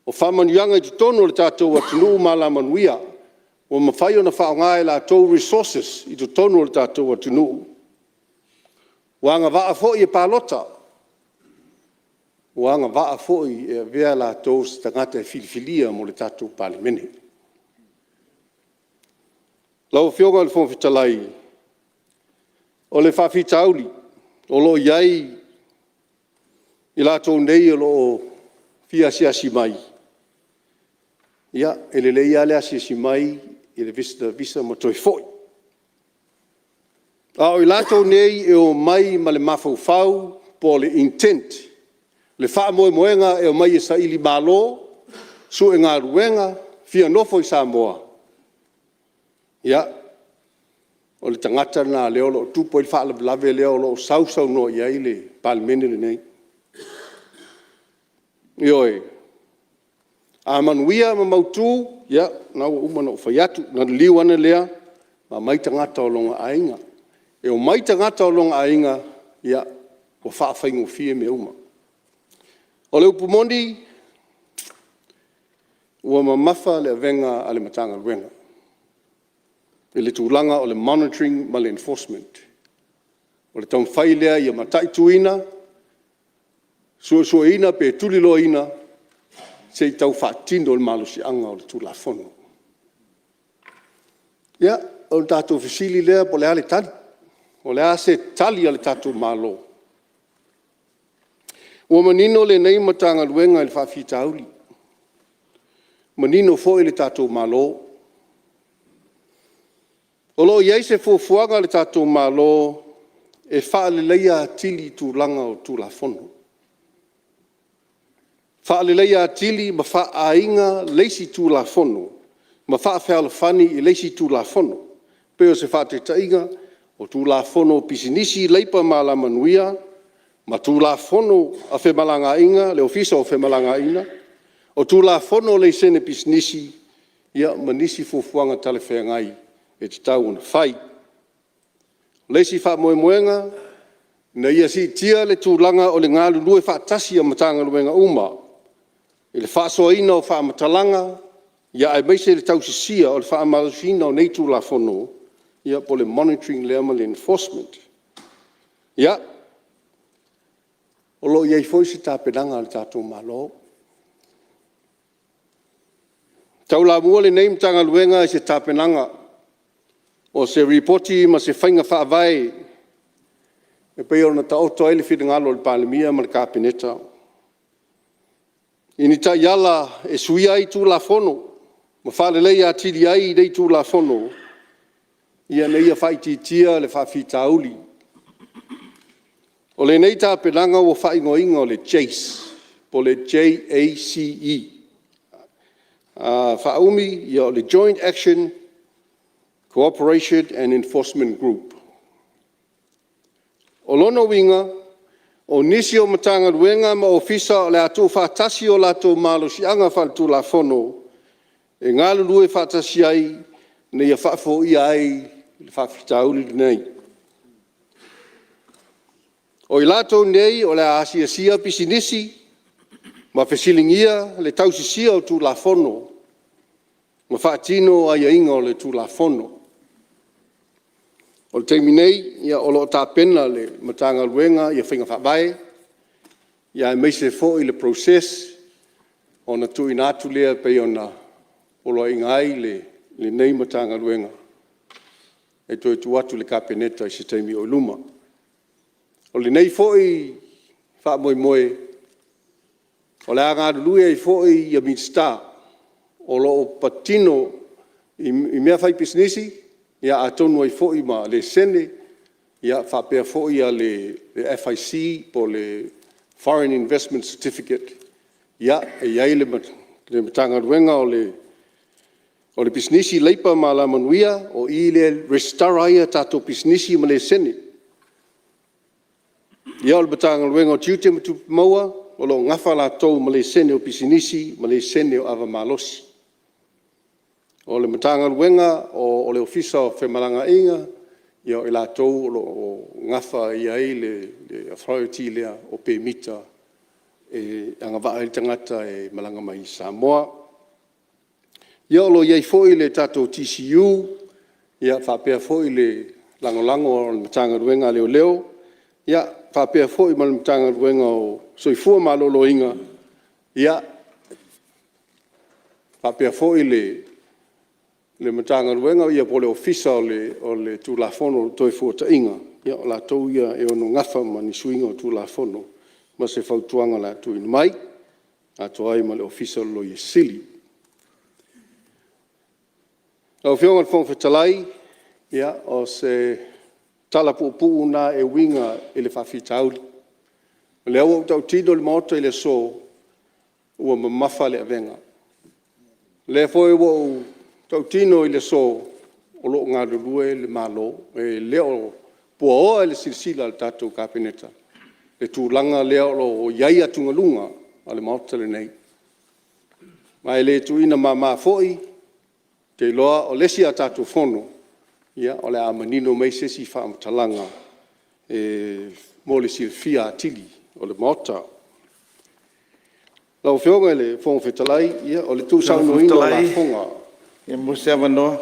O whamanianga i tutono le tātou atunu mala manuia. O mawhaio na whaonga e la tau resources i tutono le tātou atunu. Wanga waa fo e pālota. Wanga waa fo e vea la tau stangata e filifilia mo le tātou palimene. Lau whionga le whonwhitalai. O le whawhitauli. O lo iai i lātou nei o lo fia siasi mai. Ia, ele lei ale siasi mai i le visa ma toi foi. A o i lātou nei e o mai ma le mafau po le intent. Le wha moe moenga e o mai e sa ili malo, su e ngā ruenga, fia nofo i Samoa. Ia, o le tangata na leo lo tupo i whaala lave leo lo sau no i aile palimene le nei. Ioi, a manuia ma mautu, ia, na ua umana o whaiatu, na liu ana lea, ma mai tangata o longa ainga. E o mai tangata o longa ainga, ia, o whaawhaingo fie me uma. O le upumondi, ua mamafa le venga ale matanga luenga. E le tūlanga o le monitoring ma le enforcement. O le taumwhai lea ia matai tuina, sua ina pe tulilo ina, se i tau whaatindo le malusi anga o le tūlafono. Ia, o le tātou fisili lea po le ale tali. O le ase tali ale tātou malo. Ua manino le nei matanga luenga i le whawhitauli. Manino fo i le tātou malo. O lo iai se fuafuanga le tātou malo e whaale leia tili tūlanga o tūlafono. Whaale leia tili ma whaainga leisi tūlafono, ma whaafeala whani i leisi tūlafono. Peo se whaate tainga o tūlafono pisinisi leipa ma la manuia, ma tūlafono a whemalanga inga, le ofisa o whemalanga ina, o tūlafono le sene pisinisi, ia manisi fuafuanga tale whengai. E te tau na whai. Leisi wha moe moenga, na ia si tia le tūlanga o le ngālu lue wha tasi a matanga luenga uma. E le wha soa ina o wha matalanga, ia ai meise le tau sisia o le wha malusina o nei tūlafono, ia po le monitoring le ama le enforcement. Ia, o lo iai foi si tāpenanga le tātou malo. Tau la mua le nei matanga luenga e se tāpenanga, o se reporti ma se whainga whaavai e pei o na ta oto ele whita ngalo le palemia ma le kāpeneta. I ni ta iala e sui ai tū la fono, ma whaalelei a tiri ai dei tū la fono, ia nei a whaiti tia le whawhita uli. O le nei tā penanga o whaingo inga o le JACE, po le JACE. Whaumi ia o le Joint Action Cooperation and Enforcement Group. O lono winga, o nisi o matanga luenga ma ofisa o le atu whaatasi o lato malo si anga whaltu la fono, e ngā lulue whaatasi ai, ne ia whaafo i ai, le whaafitauli nei. O i lato nei o le asia sia pisinisi, ma whesilingia le tausisia o tu la fono, Ma whaatino ai inga o le tūlafono. O le teimi nei, ia o loo tāpena le matanga luenga, ia whinga whabai, ia e meise fo i le process, o na tui nātu lea pe o na o loa inga ai le nei matanga luenga. E toi tu atu le kapeneta i se teimi o luma. O le nei fo i wha moe moe, o le anga luia i fo i ia Midstar, o loo patino i mea whai pisnisi, ia atonu ai fo i ma le sene, ia whapea fo i a le FIC po le Foreign Investment Certificate, ia e iai le matanga ruenga o le pisnisi leipa ma la manuia, o i le restara ia tato pisnisi ma le sene. Ia o le matanga ruenga o tiute matu maua, o lo ngafa la tau ma le sene o pisnisi, ma le sene o ava malosi. O le matanga luenga o le ofisa o whemalanga inga, ia o la tau o ngafa iai le authority lea o Pemita e anga waa i tangata e malanga mai Samoa. Ia o lo iai foi le tato TCU, ia whapea foi le langolango o le matanga luenga leo leo, ia whapea foi ma le matanga luenga o soifua malolo inga, ia whapea foi le matanga ruenga ia po le ofisa o le tūlafono toi fuata inga. Ia o la tau ia e ono ngafa ma ni suinga o tūlafono. Ma se fautuanga la tu ina mai. A toai ma le ofisa lo i sili. Au whionga le whong whetalai. Ia o se talapupu na e winga e le whawhitauli. Le au tau tino le maota i le so ua mamafa le avenga. Le foi wau tau tino i le so o lo ngā rurue le malo, e leo pua oa le silsila le tātou kapeneta. Le tūlanga leo o iai atunga lunga a le maota le nei. Mai le tuina mā foi, te loa o lesi a tātou fono, ia o le amanino mei sesi whaamatalanga mo le silfia atili o le maota. Lau whionga le whong whetalai, ia o le tūsauno ino la whonga. E mo se avanoa.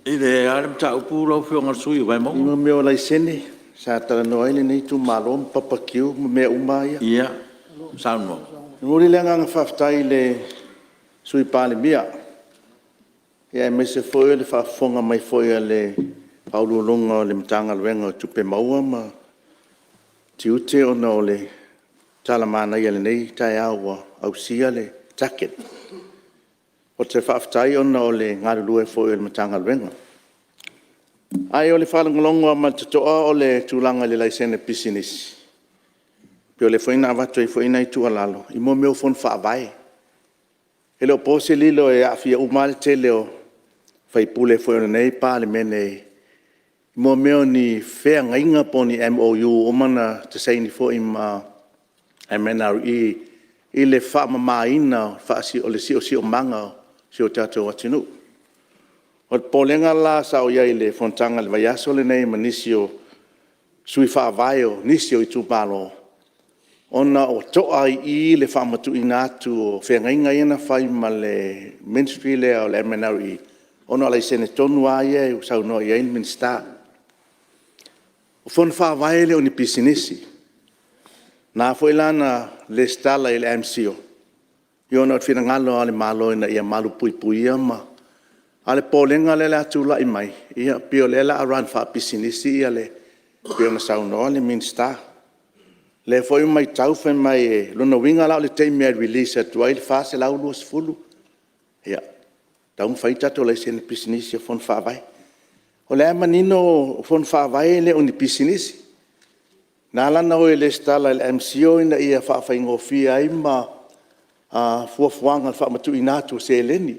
I le arem ta upu lau whionga sui vai mo. Ingo meo lai sene. Sa tala noa ile nei tu malo papakiu mea umaya. Ia, sauno. Ngori le nganga whaftai le sui pāle mea. Ia e me se foi le whafonga mai foi le paululunga le mtanga luenga tupe maua ma tiute o na o le talamana ia le nei tai aua au sia le jacket. O te whaaftai ona o le ngarulue fo i le matanga luenga. Ai o le whalangolongo ma te toa o le tūlanga le laisene business. Pio le whaina avatu i whaina i tualalo. I mo meo whon whaavai. E leo pose lilo e awhia umale te leo whaipule whaina nei pā le mene. I mo meo ni whea ngainga po ni MOU o mana te seini fo i ma MNRE. I le whaamamaina whaasi o le si o manga si o tātou atinu. O le pōlenga la sa o iai le fontanga le vaiaso le nei ma nisi o sui whaavaio, nisi o i tūpalo. Ona o toa i le whaamatu i nātu o whengainga ina whai ma le ministry le o le MNRE. Ona lai sene tonu aia e usau noa i ein Midstar. O whon whaavaio le o ni pisinisi. Nā whailana le stala i le MCO. Iona o whina ngalo ale malo ina ia malu pui pui ia ma. Ale pōlenga le la tūla i mai. Ia pio le la aran wha pisinisi ia le pio na saunoa le Midstar. Le foi mai tau when mai e luna winga lau le teimea release atu ai le whase lau luas fulu. Ia, taun whaitato le sene pisinisi o whon whawai. O le amanino o whon whawai le o ni pisinisi. Nā lana hoi le stala le MCO ina ia whaafai ai ma fuafuanga whaamatu i nātu se leni.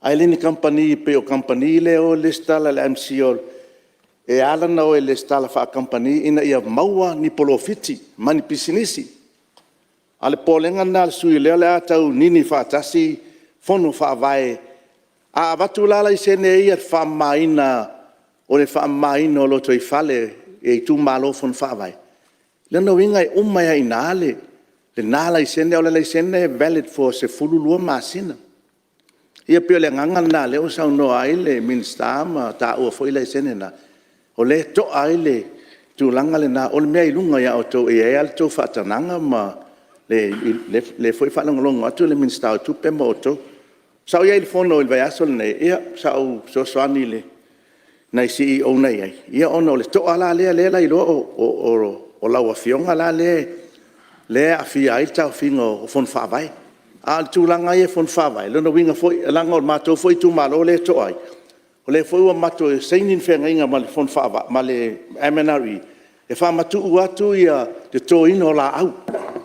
Ai leni company pe o company le o le stala le MCO. E alana o le stala wha company ina ia maua ni polofiti, mani pisinisi. Ale pōlenga nā sui leo le atau nini whaatasi, whonu whaavai. A avatu lala i sene ia whaamaina o le whaamaina o loto i whale e tu malo whonu whaavai. Lena winga e umaya i nāle. Le nāla i sene o le sene valid for se fulu lua māsina. Ia pio le nganga na le o sa no ai le minsta ma ta o foi le senena. O le to ai le tu langa le na o le mea ilunga ia o to e al to fatananga ma le foi fa longa atu le minsta o tu pe mo to. Sa ia il fono il vai asol ne ia sa o so swani le na si o nei ai. Ia ono le to ala le la ilo o la fionga la le afia ai tau fingo o fon fa vai. Al tu langa ia fon fa vai. Lo no winga foi langa o mato foi tu malo le to ai. O le foi o mato e seinin fenga inga ma le fon fa vai ma le MNRE. E fa matu atu ia te to ino la au.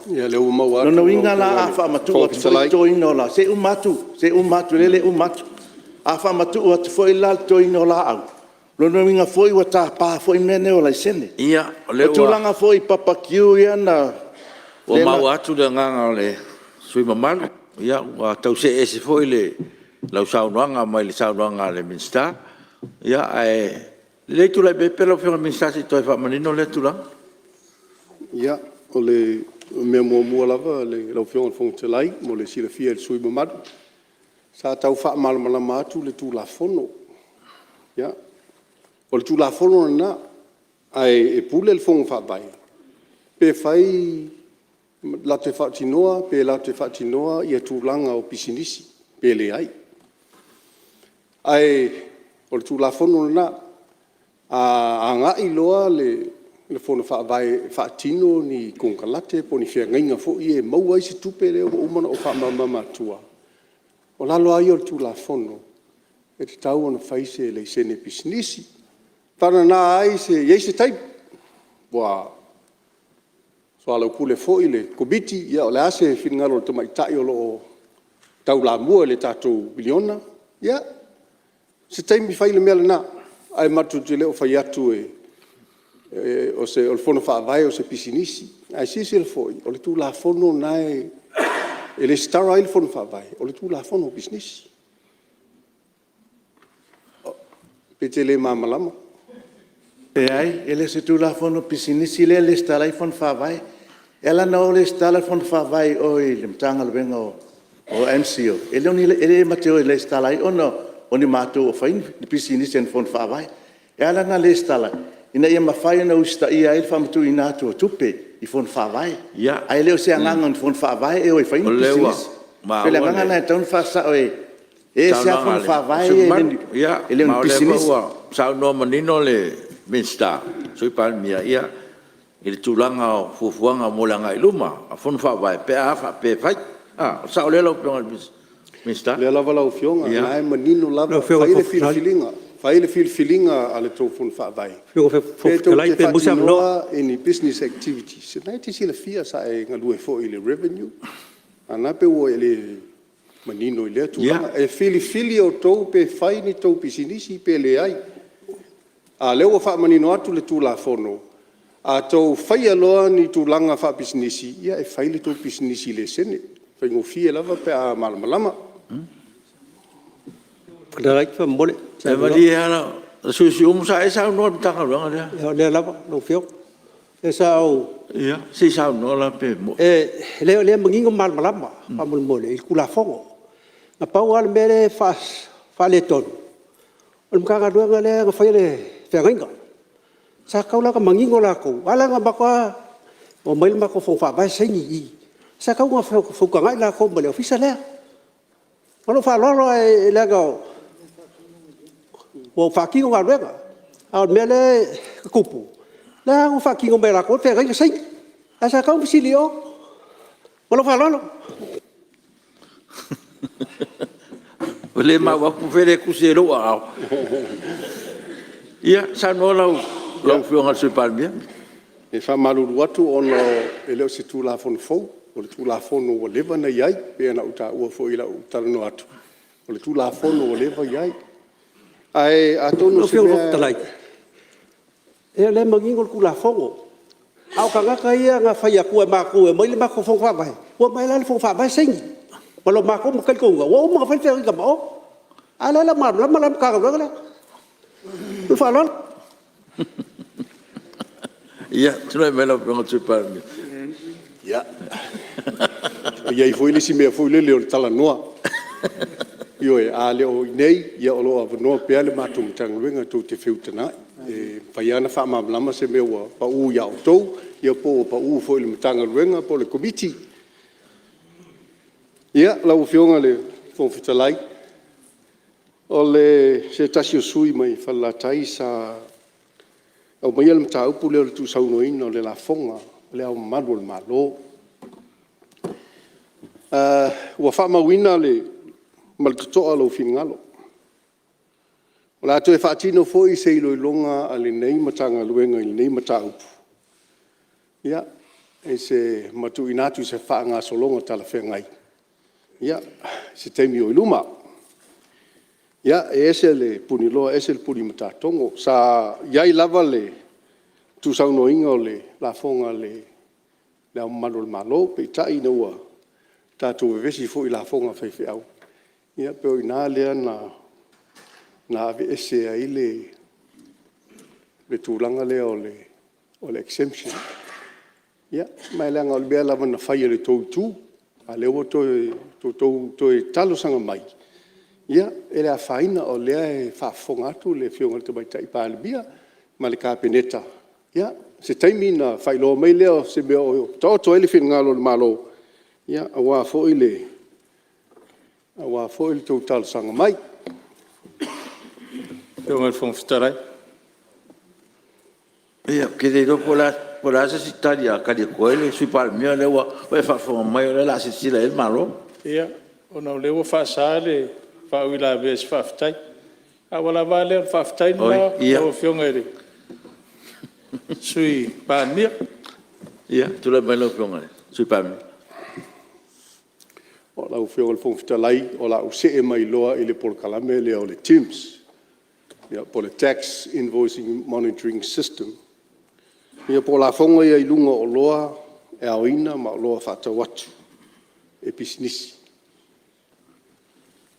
Ia le o mau atu. No winga la a fa matu atu to ino la. Se umatu lele umatu. A fa matu atu foi la to ino la au. Lo no winga foi wa ta pa foi mene o la sene. Ia, o le tu langa foi papa kiu ia na o mau atu le nganga le sui mamalu. Ia, wa tau se ese foi le lau saunoanga mai le saunoanga le minsta. Ia, le tu lai bepe lau whionga minsta si toi whamanino le tu lang. Ia, o le mea mua lava le lau whionga whonga te lai, mo le sila fia le sui mamadu. Sa tau wha malamalama atu le tu la fono. Ia, o le tu la fono na, ai e pule le whonga wha bai. Pe whai la te whaatinoa, pe la te whaatinoa ia tūlanga o pisinisi, pe le ai. Ai, o le tūlafono na, a ngai loa le whono whaatino ni kongkalate, po ni whia ngainga fo i e mau ai se tupe leo o umana o whaamamama tua. O lalo ai o le tūlafono, e te tau ana whaise le sene pisinisi. Tana nā ai se, iei se taip, wa so ala kule foi le kobiti ia o le ase finngalo le tamaitai o lo tau la mua le tatou biliona ia se taimi fai le mea na ai matu te leo fai atu o se o le fono whaavai o se pisinisi ai sisi le foi o le tu la fono nai e le stara il fono whaavai o le tu la fono o pisinisi pe te le mamalama. E ai, ele se tu la fono pisinisi le stala i fon whawai. Ela na o le stala fon whawai o i le mtanga le venga o MCO. Ele mateo le stala i ono o ni mātou o whain pisinisi en fon whawai. Ela na le stala. Ina ia mawhai na usta ia il whamatu i nātou o tupe i fon whawai. Ia. Ai leo se anganga ni fon whawai e o i whain pisinisi. Pele anganga na e taun whasa o e se a fon whawai e leo ni pisinisi. Sao no manino le minsta, sui palmia ia, il tulanga o fufuanga molanga iluma, a fon fa vai pe afa pe fai, sao le lo pionga minsta. Le lava lau fionga, na e manino lava, fai le filfilinga, fai le filfilinga ale tau fon fa vai. Pe tau te whakinoa in business activities, na te sila fia sa e ngalue fo i le revenue, ana pe ua le manino i le tulanga, e filifili o tau pe fai ni tau pisinisi pe le ai. A leo wha manino atu le tūla fono. A tau whai aloa ni tūlanga wha pisinisi, ia e whai le tau pisinisi le sene. Whai ngofie lava pe a malamalama. Pagdarait fa mole. E mali ana, susi umusa e sao no tanga longa Ya le lava no fio. E sao ia, si sao no la pe mo. le mangingo malamalama, fa mole il kula fongo. Na pau al mele fa le ton. Om kanga duanga le ga fai le whengainga. Sa kau la ka mangingo la kou. Ala nga baka o mail mako fo fa vai sengi i. Sa kau nga fo ka ngai la kou male ofisa le. Ono fa lolo e le ga o fa kingo nga duanga. Au mele kupu. La o fa kingo me la kou whengainga sengi. Asa kau misilio. Ono fa lolo. Le ma wa pu fere ku se ro au. Ia, sa no lau whionga sui palmia. E wha maruru atu ono e leo se tūla fono fau, o le tūla fono o lewa na iai, pe ana uta ua fo ila utarano atu. O le tūla fono o lewa iai. Ai, a tono se mea... E le mangingo kula fongo. Au ka ngaka ia nga whai a kua māku e maile mako fonga whabai. Ua maila le fonga whabai sengi. Malo mako mo kalkonga. Ua o mga whai ka mao. Ala la maru, lama kaka le. Tu falon. Ia, tino e mela pionga tui palmia. Ia. Ia i foi le si mea foi le leo tala noa. Io e ale o nei ia o loa vanoa pea le mātou tangawenga tau te whiutana. Whaiana whaamamlama se meua pa u ia o tau, ia po pa u fo i le tangawenga po le komiti. Ia, lau fionga le whonwhitalai. O le se tasi o sui mai whalatai sa au mai le mta upu leo le tu saunoina o le la fonga, le au malu le malo. Ua whaamawina le maltotoa lau fingalo. O la atu e whaatino foi se ilo ilonga a le nei matanga luenga i nei mata upu. Ia, e se matu inatu se wha ngā solonga tala whengai. Ia, se teimi o iluma. Ia, e ese le puni loa, ese le puni mata tongo. Sa iai lava le tu sauno inga o le la fonga le au manu le malo, pe tai na ua. Tātou e vesi fo i la fonga whaiwhi au. Ia, peo i nā lea na ave ese a i le tūlanga lea o le exemption. Ia, mai leanga o le bea lava na whaia le tau tū, a leo toi talo sanga mai. Ia, e lea whaina o lea e whaafonga atu le whionga le tamai tai pāle bia, ma le kāpeneta. Ia, se taimi na whailoa mai leo se mea o tō ele whina ngalo le malo. Ia, awa fo i le tau talo sanga mai. Whionga le whonwhitarai. Ia, ke te ro po la se sitari a kari koe le sui pāle mea le ua e whaafonga mai o le la se sila el malo. Ia, o nau lewa whaasa le whaawila vesi whaafitai. A wala wā leo whaafitai na o whionga ere. Sui pāle mea. Ia, tula mai lau whionga le, sui pāle mea. O lau whionga le whonwhitalai, o lau se e mai loa i le polkalame lea o le TIMS. Ia, po le Tax Invoicing Monitoring System. Ia, po la fonga ia i lunga o loa e au ina ma o loa whatau atu e pisinisi.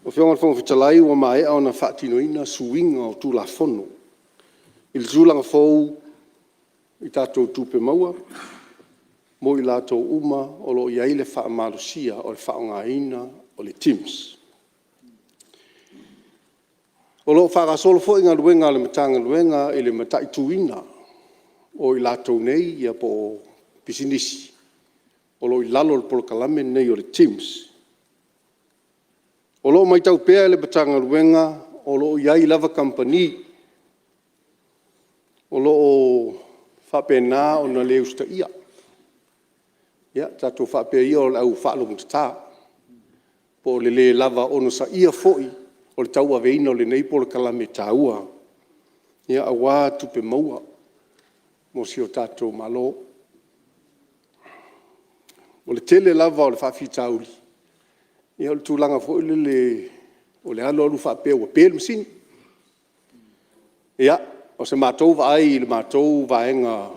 O whionga le whonwhitalai ua mai au na whaatino ina suinga o tū la fono. I le tūlanga fōu i tātou tūpe maua, mo i lātou uma o lo iai le wha malusia o le wha ngā ina o le TIMS. O lo whakasolo fo i ngā luenga le matanga luenga i le matai tuina o i lātou nei ia po pisinisi. O lo i lalo le polokalame nei o le TIMS. O lo mai tau pēa le matanga luenga o lo iai lava company. O lo o whapena o na leu sta ia. Ia, tātou whapea ia o le au whaalong tata. Po le lava ono sa ia foi. O le tau aveina o le nei polokalame tāua. Ia awa tupe maua. Mo si o tātou malo. O le tele lava o le whawhitauri. Ia o le tūlanga foi o le alo alu whapea ua pēle masini. Ia, o se mātou vai le mātou vaenga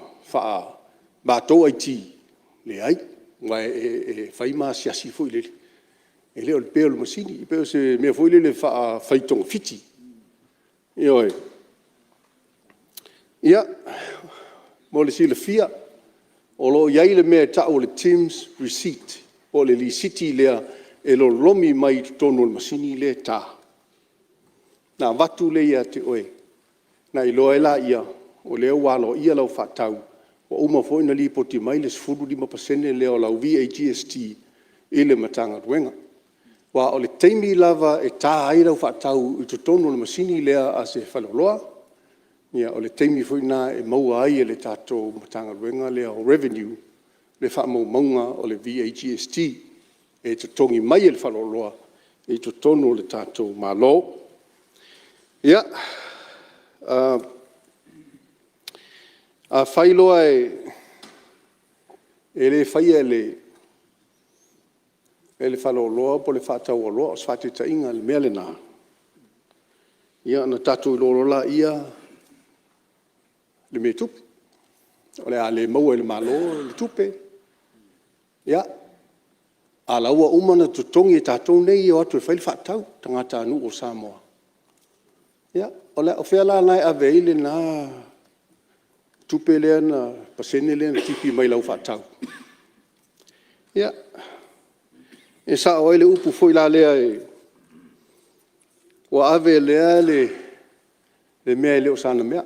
mātou ai ti le ai. Ngai e whaima siasi foi lele. E leo le peo le masini, i peo se mea foi le whaitonga fiti. Ioi. Ia, mo le sila fia, o lo iai le mea ta o le TIMS receipt, o le li siti lea e lo lomi mai tono le masini le ta. Na watu le ia te oe, na i loa la ia, o leo walo ia lau whatau, o uma foi na li poti mai le 0.5% leo lau VAGST i le matanga ruenga. Wa o le teimi lava e tā ai rau whaatau i to tono le masini lea a se whaloloa. Ia o le teimi fui nā e maua ai e le tātou matanga ruenga lea o revenue le whaamau maunga o le VAGST e to tongi mai e le whaloloa i to tono le tātou malo. Ia, a whailoa e le whaia e le whaloloa po le whaatau aloa o swatita inga le mea le nā. Ia na tātou lolola ia le me tupe. O le a le maua e le malo le tupe. Ia, a laua umana tutongi e tātou nei o atu e whaile whaatau tangata anu o Samoa. Ia, o le o whela nai a veile nā tupe lea na pasene lea na tipi mai lau whaatau. Ia, e sa o ele upu foi la lea Ua ave lea le mea leo sana mea.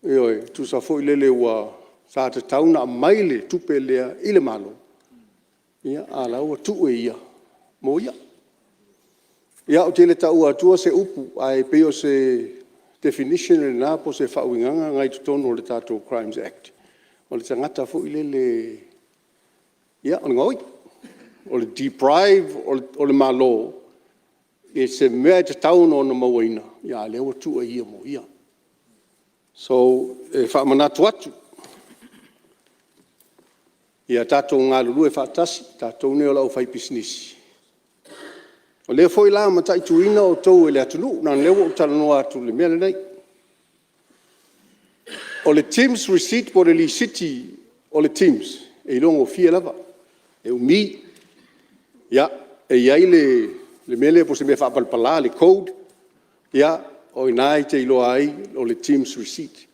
Ioi, tu sa fo ilele ua sa te tauna mai le tupe lea ile malo. Ia, ala ua tu e ia. Mo ia. Ia o tele ta ua tua se upu ai peo se definition le nā po se whauinganga ngai tutonu o le Tātou Crimes Act. O le tangata fo ilele ia, o le ngoi. O le deprive o le malo. E se mea te tauna o na mauaina. Ia, le ua tu e ia mo ia. So, e whaamanatu atu. Ia tātou ngā lulu e whaatasi, tātou neo lau whai pisnisi. O leo foi la matai tuina o tau e le atunu, nā leo o talanoa atu le mea nei. O le Teams receipt po le li city o le Teams, e ilongo fia lava, e umi, ia, e iai le mele po se mea whaapalpala, le code, ia, o inai te iloa ai o le Teams receipt.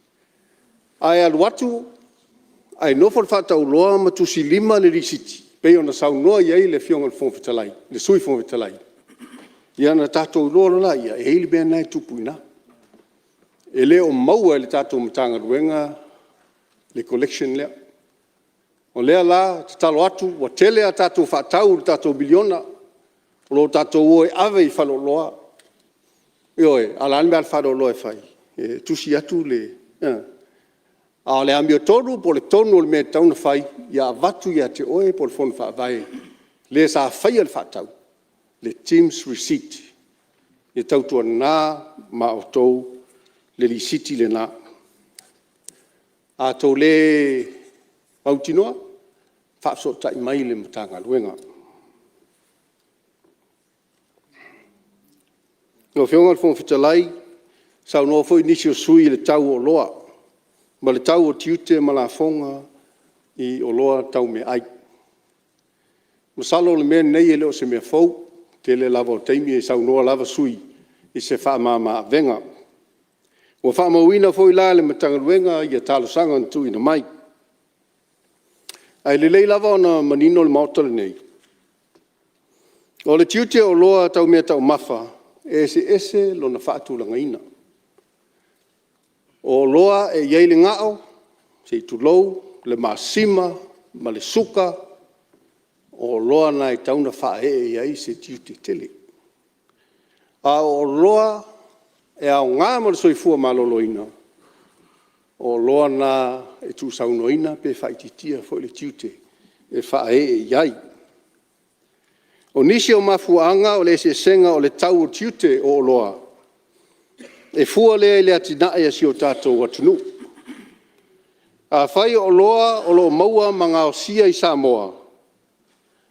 Ai alu atu, ai nofo le whatau loa ma tusi lima le risiti. Pei ona sau noa iai le fionga le fonfitalai, le sui fonfitalai. Ia na tātou loa la ia, e heili bea nai tupu ina. E le o maua le tātou matanga ruenga, le collection lea. O lea la, te talo atu, wa tele a tātou whatau, le tātou biliona, o lo tātou oe ave i whalo loa. Ioe, ala anme al whalo loa e whai. E tusi atu le, a le amio tonu, po le tonu o le mea tauna whai, ia vatu ia te oe, po le fonu whaavai. Le sa whai al whatau. Le Teams receipt. E tautua nā, ma o tau, le risiti le nā. A tau le mautinoa, whaapso tai mai le matanga luenga. No whionga le whonwhitalai, sau noa fwoi nisi o sui le tau o loa. Ma le tau o tiute ma la fonga i o loa tau me ai. Masalo le mea nei e leo se mea fau, te le lava o teimi e sau noa lava sui i se wha maa venga. Ua wha mauina fwoi la le matanga luenga i a talo sanga ntu ina mai. Ai le lei lava o na manino le maotale nei. O le tiute o loa tau mea tau mafa, e se lo na whaatu langa ina. O loa e iei le ngao, se i tulou, le maasima, ma le suka, o loa na i tauna whae e iei se tiute tele. A o loa e au ngā ma le soifua maloloina. O loa na e tu saunoina pe whaititia fo le tiute e whae e iei. O nisi o mafuanga o le se senga o le tau o tiute o loa. E fua lea le atina e si o tātou atunu. A whai o loa o lo maua manga o sia i Samoa.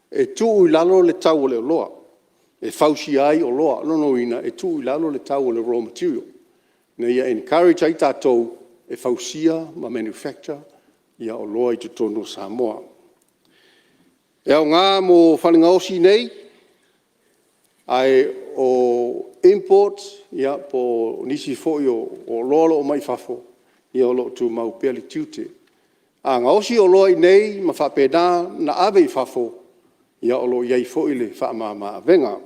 E tu i lalo le tau o le loa. E fausi ai o loa, lono ina, e tu i lalo le tau o le raw material. Na ia encourage ai tātou e fausia ma manufacture ia o loa i tutono Samoa. E au ngā mo whalingaosi nei, ai o import, ia po nisi foi o lolo o mai fafo, ia o lo tu mau peli tiute. A ngaosi o loa i nei, ma whapena na ave i fafo, ia o lo iei foi le whaamama venga.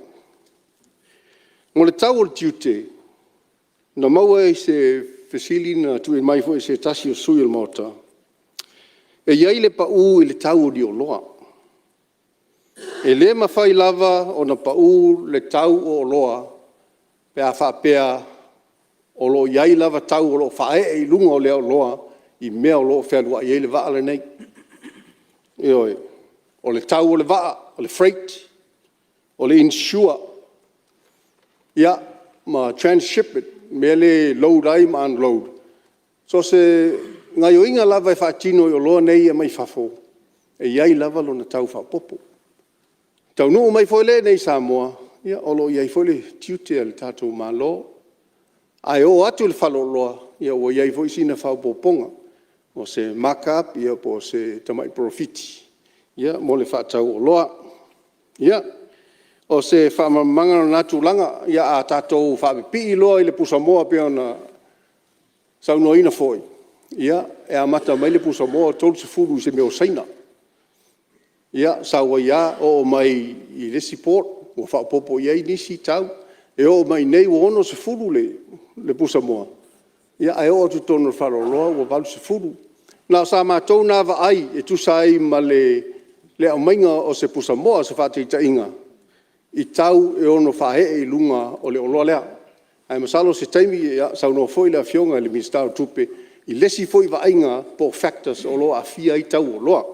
Mo le tau o le tiute, na maua i se fesili na tu e mai foi se tasi o sui o mota. E iei le pa u i le tau o di o loa. E le mawhai lava o na pau le tau o loa, pe a whapea o lo iai lava tau o lo whae e lunga o lea o loa, i mea o lo whenua i le vaa le nei. Ioi, o le tau o le vaa, o le freight, o le insure, ia, ma transship it, mea le load ai ma unload. So se ngai o inga lava e whaatino i o loa nei e mai whafo, e iai lava lo na tau whapopo. Tau nuu mai foi le nei Samoa, ia olo iai foi le tiute al tātou malo. Ai o atu le whalo loa, ia o iai foi sina whaupoponga. O se markup, ia po se tamai profiti. Ia mo le whaatau o loa. Ia o se whamamanga natu langa, ia a tātou whapipi loa i le pusamoa pe ona saunoina foi. Ia e a mata mai le pusamoa tolu se furu se meo saina. Ia, sawa ia o mai i le support, o whaapopo iei nisi tau, e o mai nei o ono se furu le pusa moa. Ia ai o atu tono wharoloa o walu se furu. Nā sa mātou nā wa ai e tu sai ma le au mainga o se pusa moa se whātai ta inga. I tau e ono whahe e lunga o le oloa lea. Ai masalo se taimi e sauno foi la fionga le ministau tupe i lesi foi wa ainga po factors o loa a fia i tau o loa.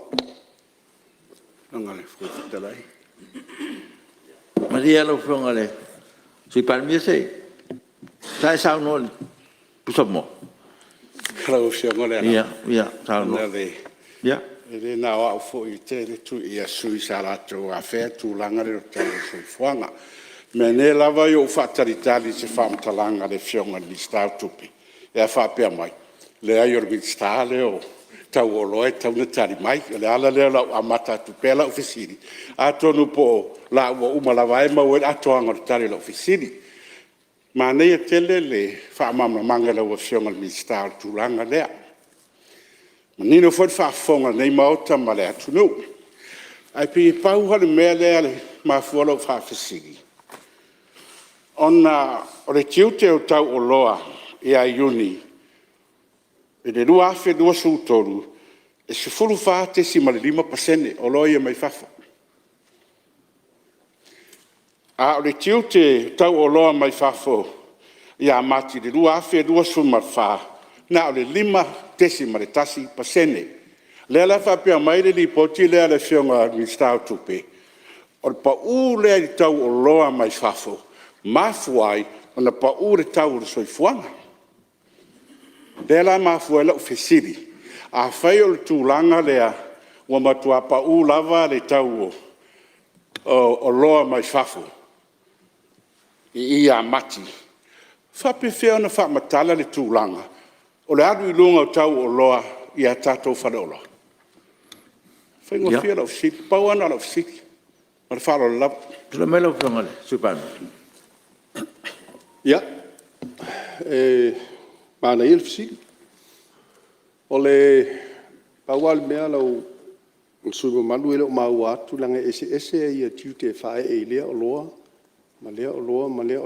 Angale, fukutalai. Maria lo fionga le. Sui palmia sei. Sai sauno pusa mo. Kala fionga le. Ia, sauno. Ia. Ele na wa fo i te tu ia sui salato a fe tu langa le tau sui fuanga. Me ne lava yo fatalitali se fam talanga le fionga li sta tupi. E fa pe mai. Le ai or stale o tau o loe tau na tari mai. Le ala le la amata tu pela ofisini. Ato no po la o uma lava e ma o ato anga tari la ofisini. Ma ne tele le fa mama manga le fionga li sta tu langa le. Nino foi whaafonga nei mauta ma le atu nu. Ai pi pauha le mea lea le mafuala o whaafisiri. Ona o le tiute o tau o loa e a iuni. E le rua afe rua sutoru. E se furu whaate si ma le 5% o loa ia mai whafa. A o le tiute tau o loa mai whafo. Ia mati le rua afe rua sumar whaa. Na o le 5% le la fa pe mai le poti le ala fionga mi sta tupe o pa u le tau o loa mai fafo ma fuai ona pa u le tau so fuanga le la ma fuai la ofisiri a fai o tu langa le o ma tu pa u lava le tau o loa mai fafo ia mati fa pe fe ona fa matala le tu langa o le adu ilunga o tau o loa i a tātou whareola. Whaingo whia lau siti, pauana lau siti, ma le whalo lava. Tula mai lau whiangale, supano. Ia, mana il siti. O le paual mea lau sui manu ele o mau atu langa ese i a tiute whae e lea o loa, ma lea o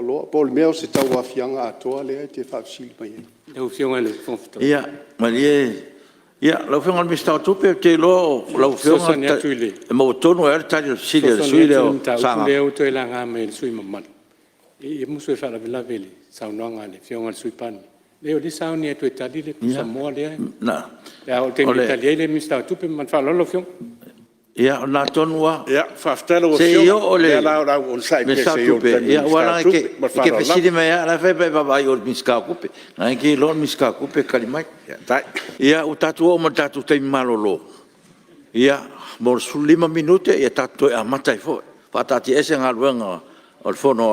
loa. Po le mea o se tau wafianga atoa lea te whaafsili mai e. Ia, malie. Ia, lau whianga mi stau tupe te lo lau whianga. E mo tonu e tari sili e sui leo sanga. Leo to e langa me le sui mamani. E musu e whala vila vele, sau noanga le whianga sui pani. Leo li sau ni e to e tali le Samoa lea. Na. Ia, o te mi tali e le mi stau tupe man whala lo whianga. Ia, na tonua. Ia, whaaftala o se io o le o sai pe se io ia wala ke pesidi me ala fe pe baba io miska kupe ai ke lo miska kupe kalimai ia o tatu o matatu te malolo ia mor su 5 minute ia tatu a matai fo patati ese ngaluenga o fono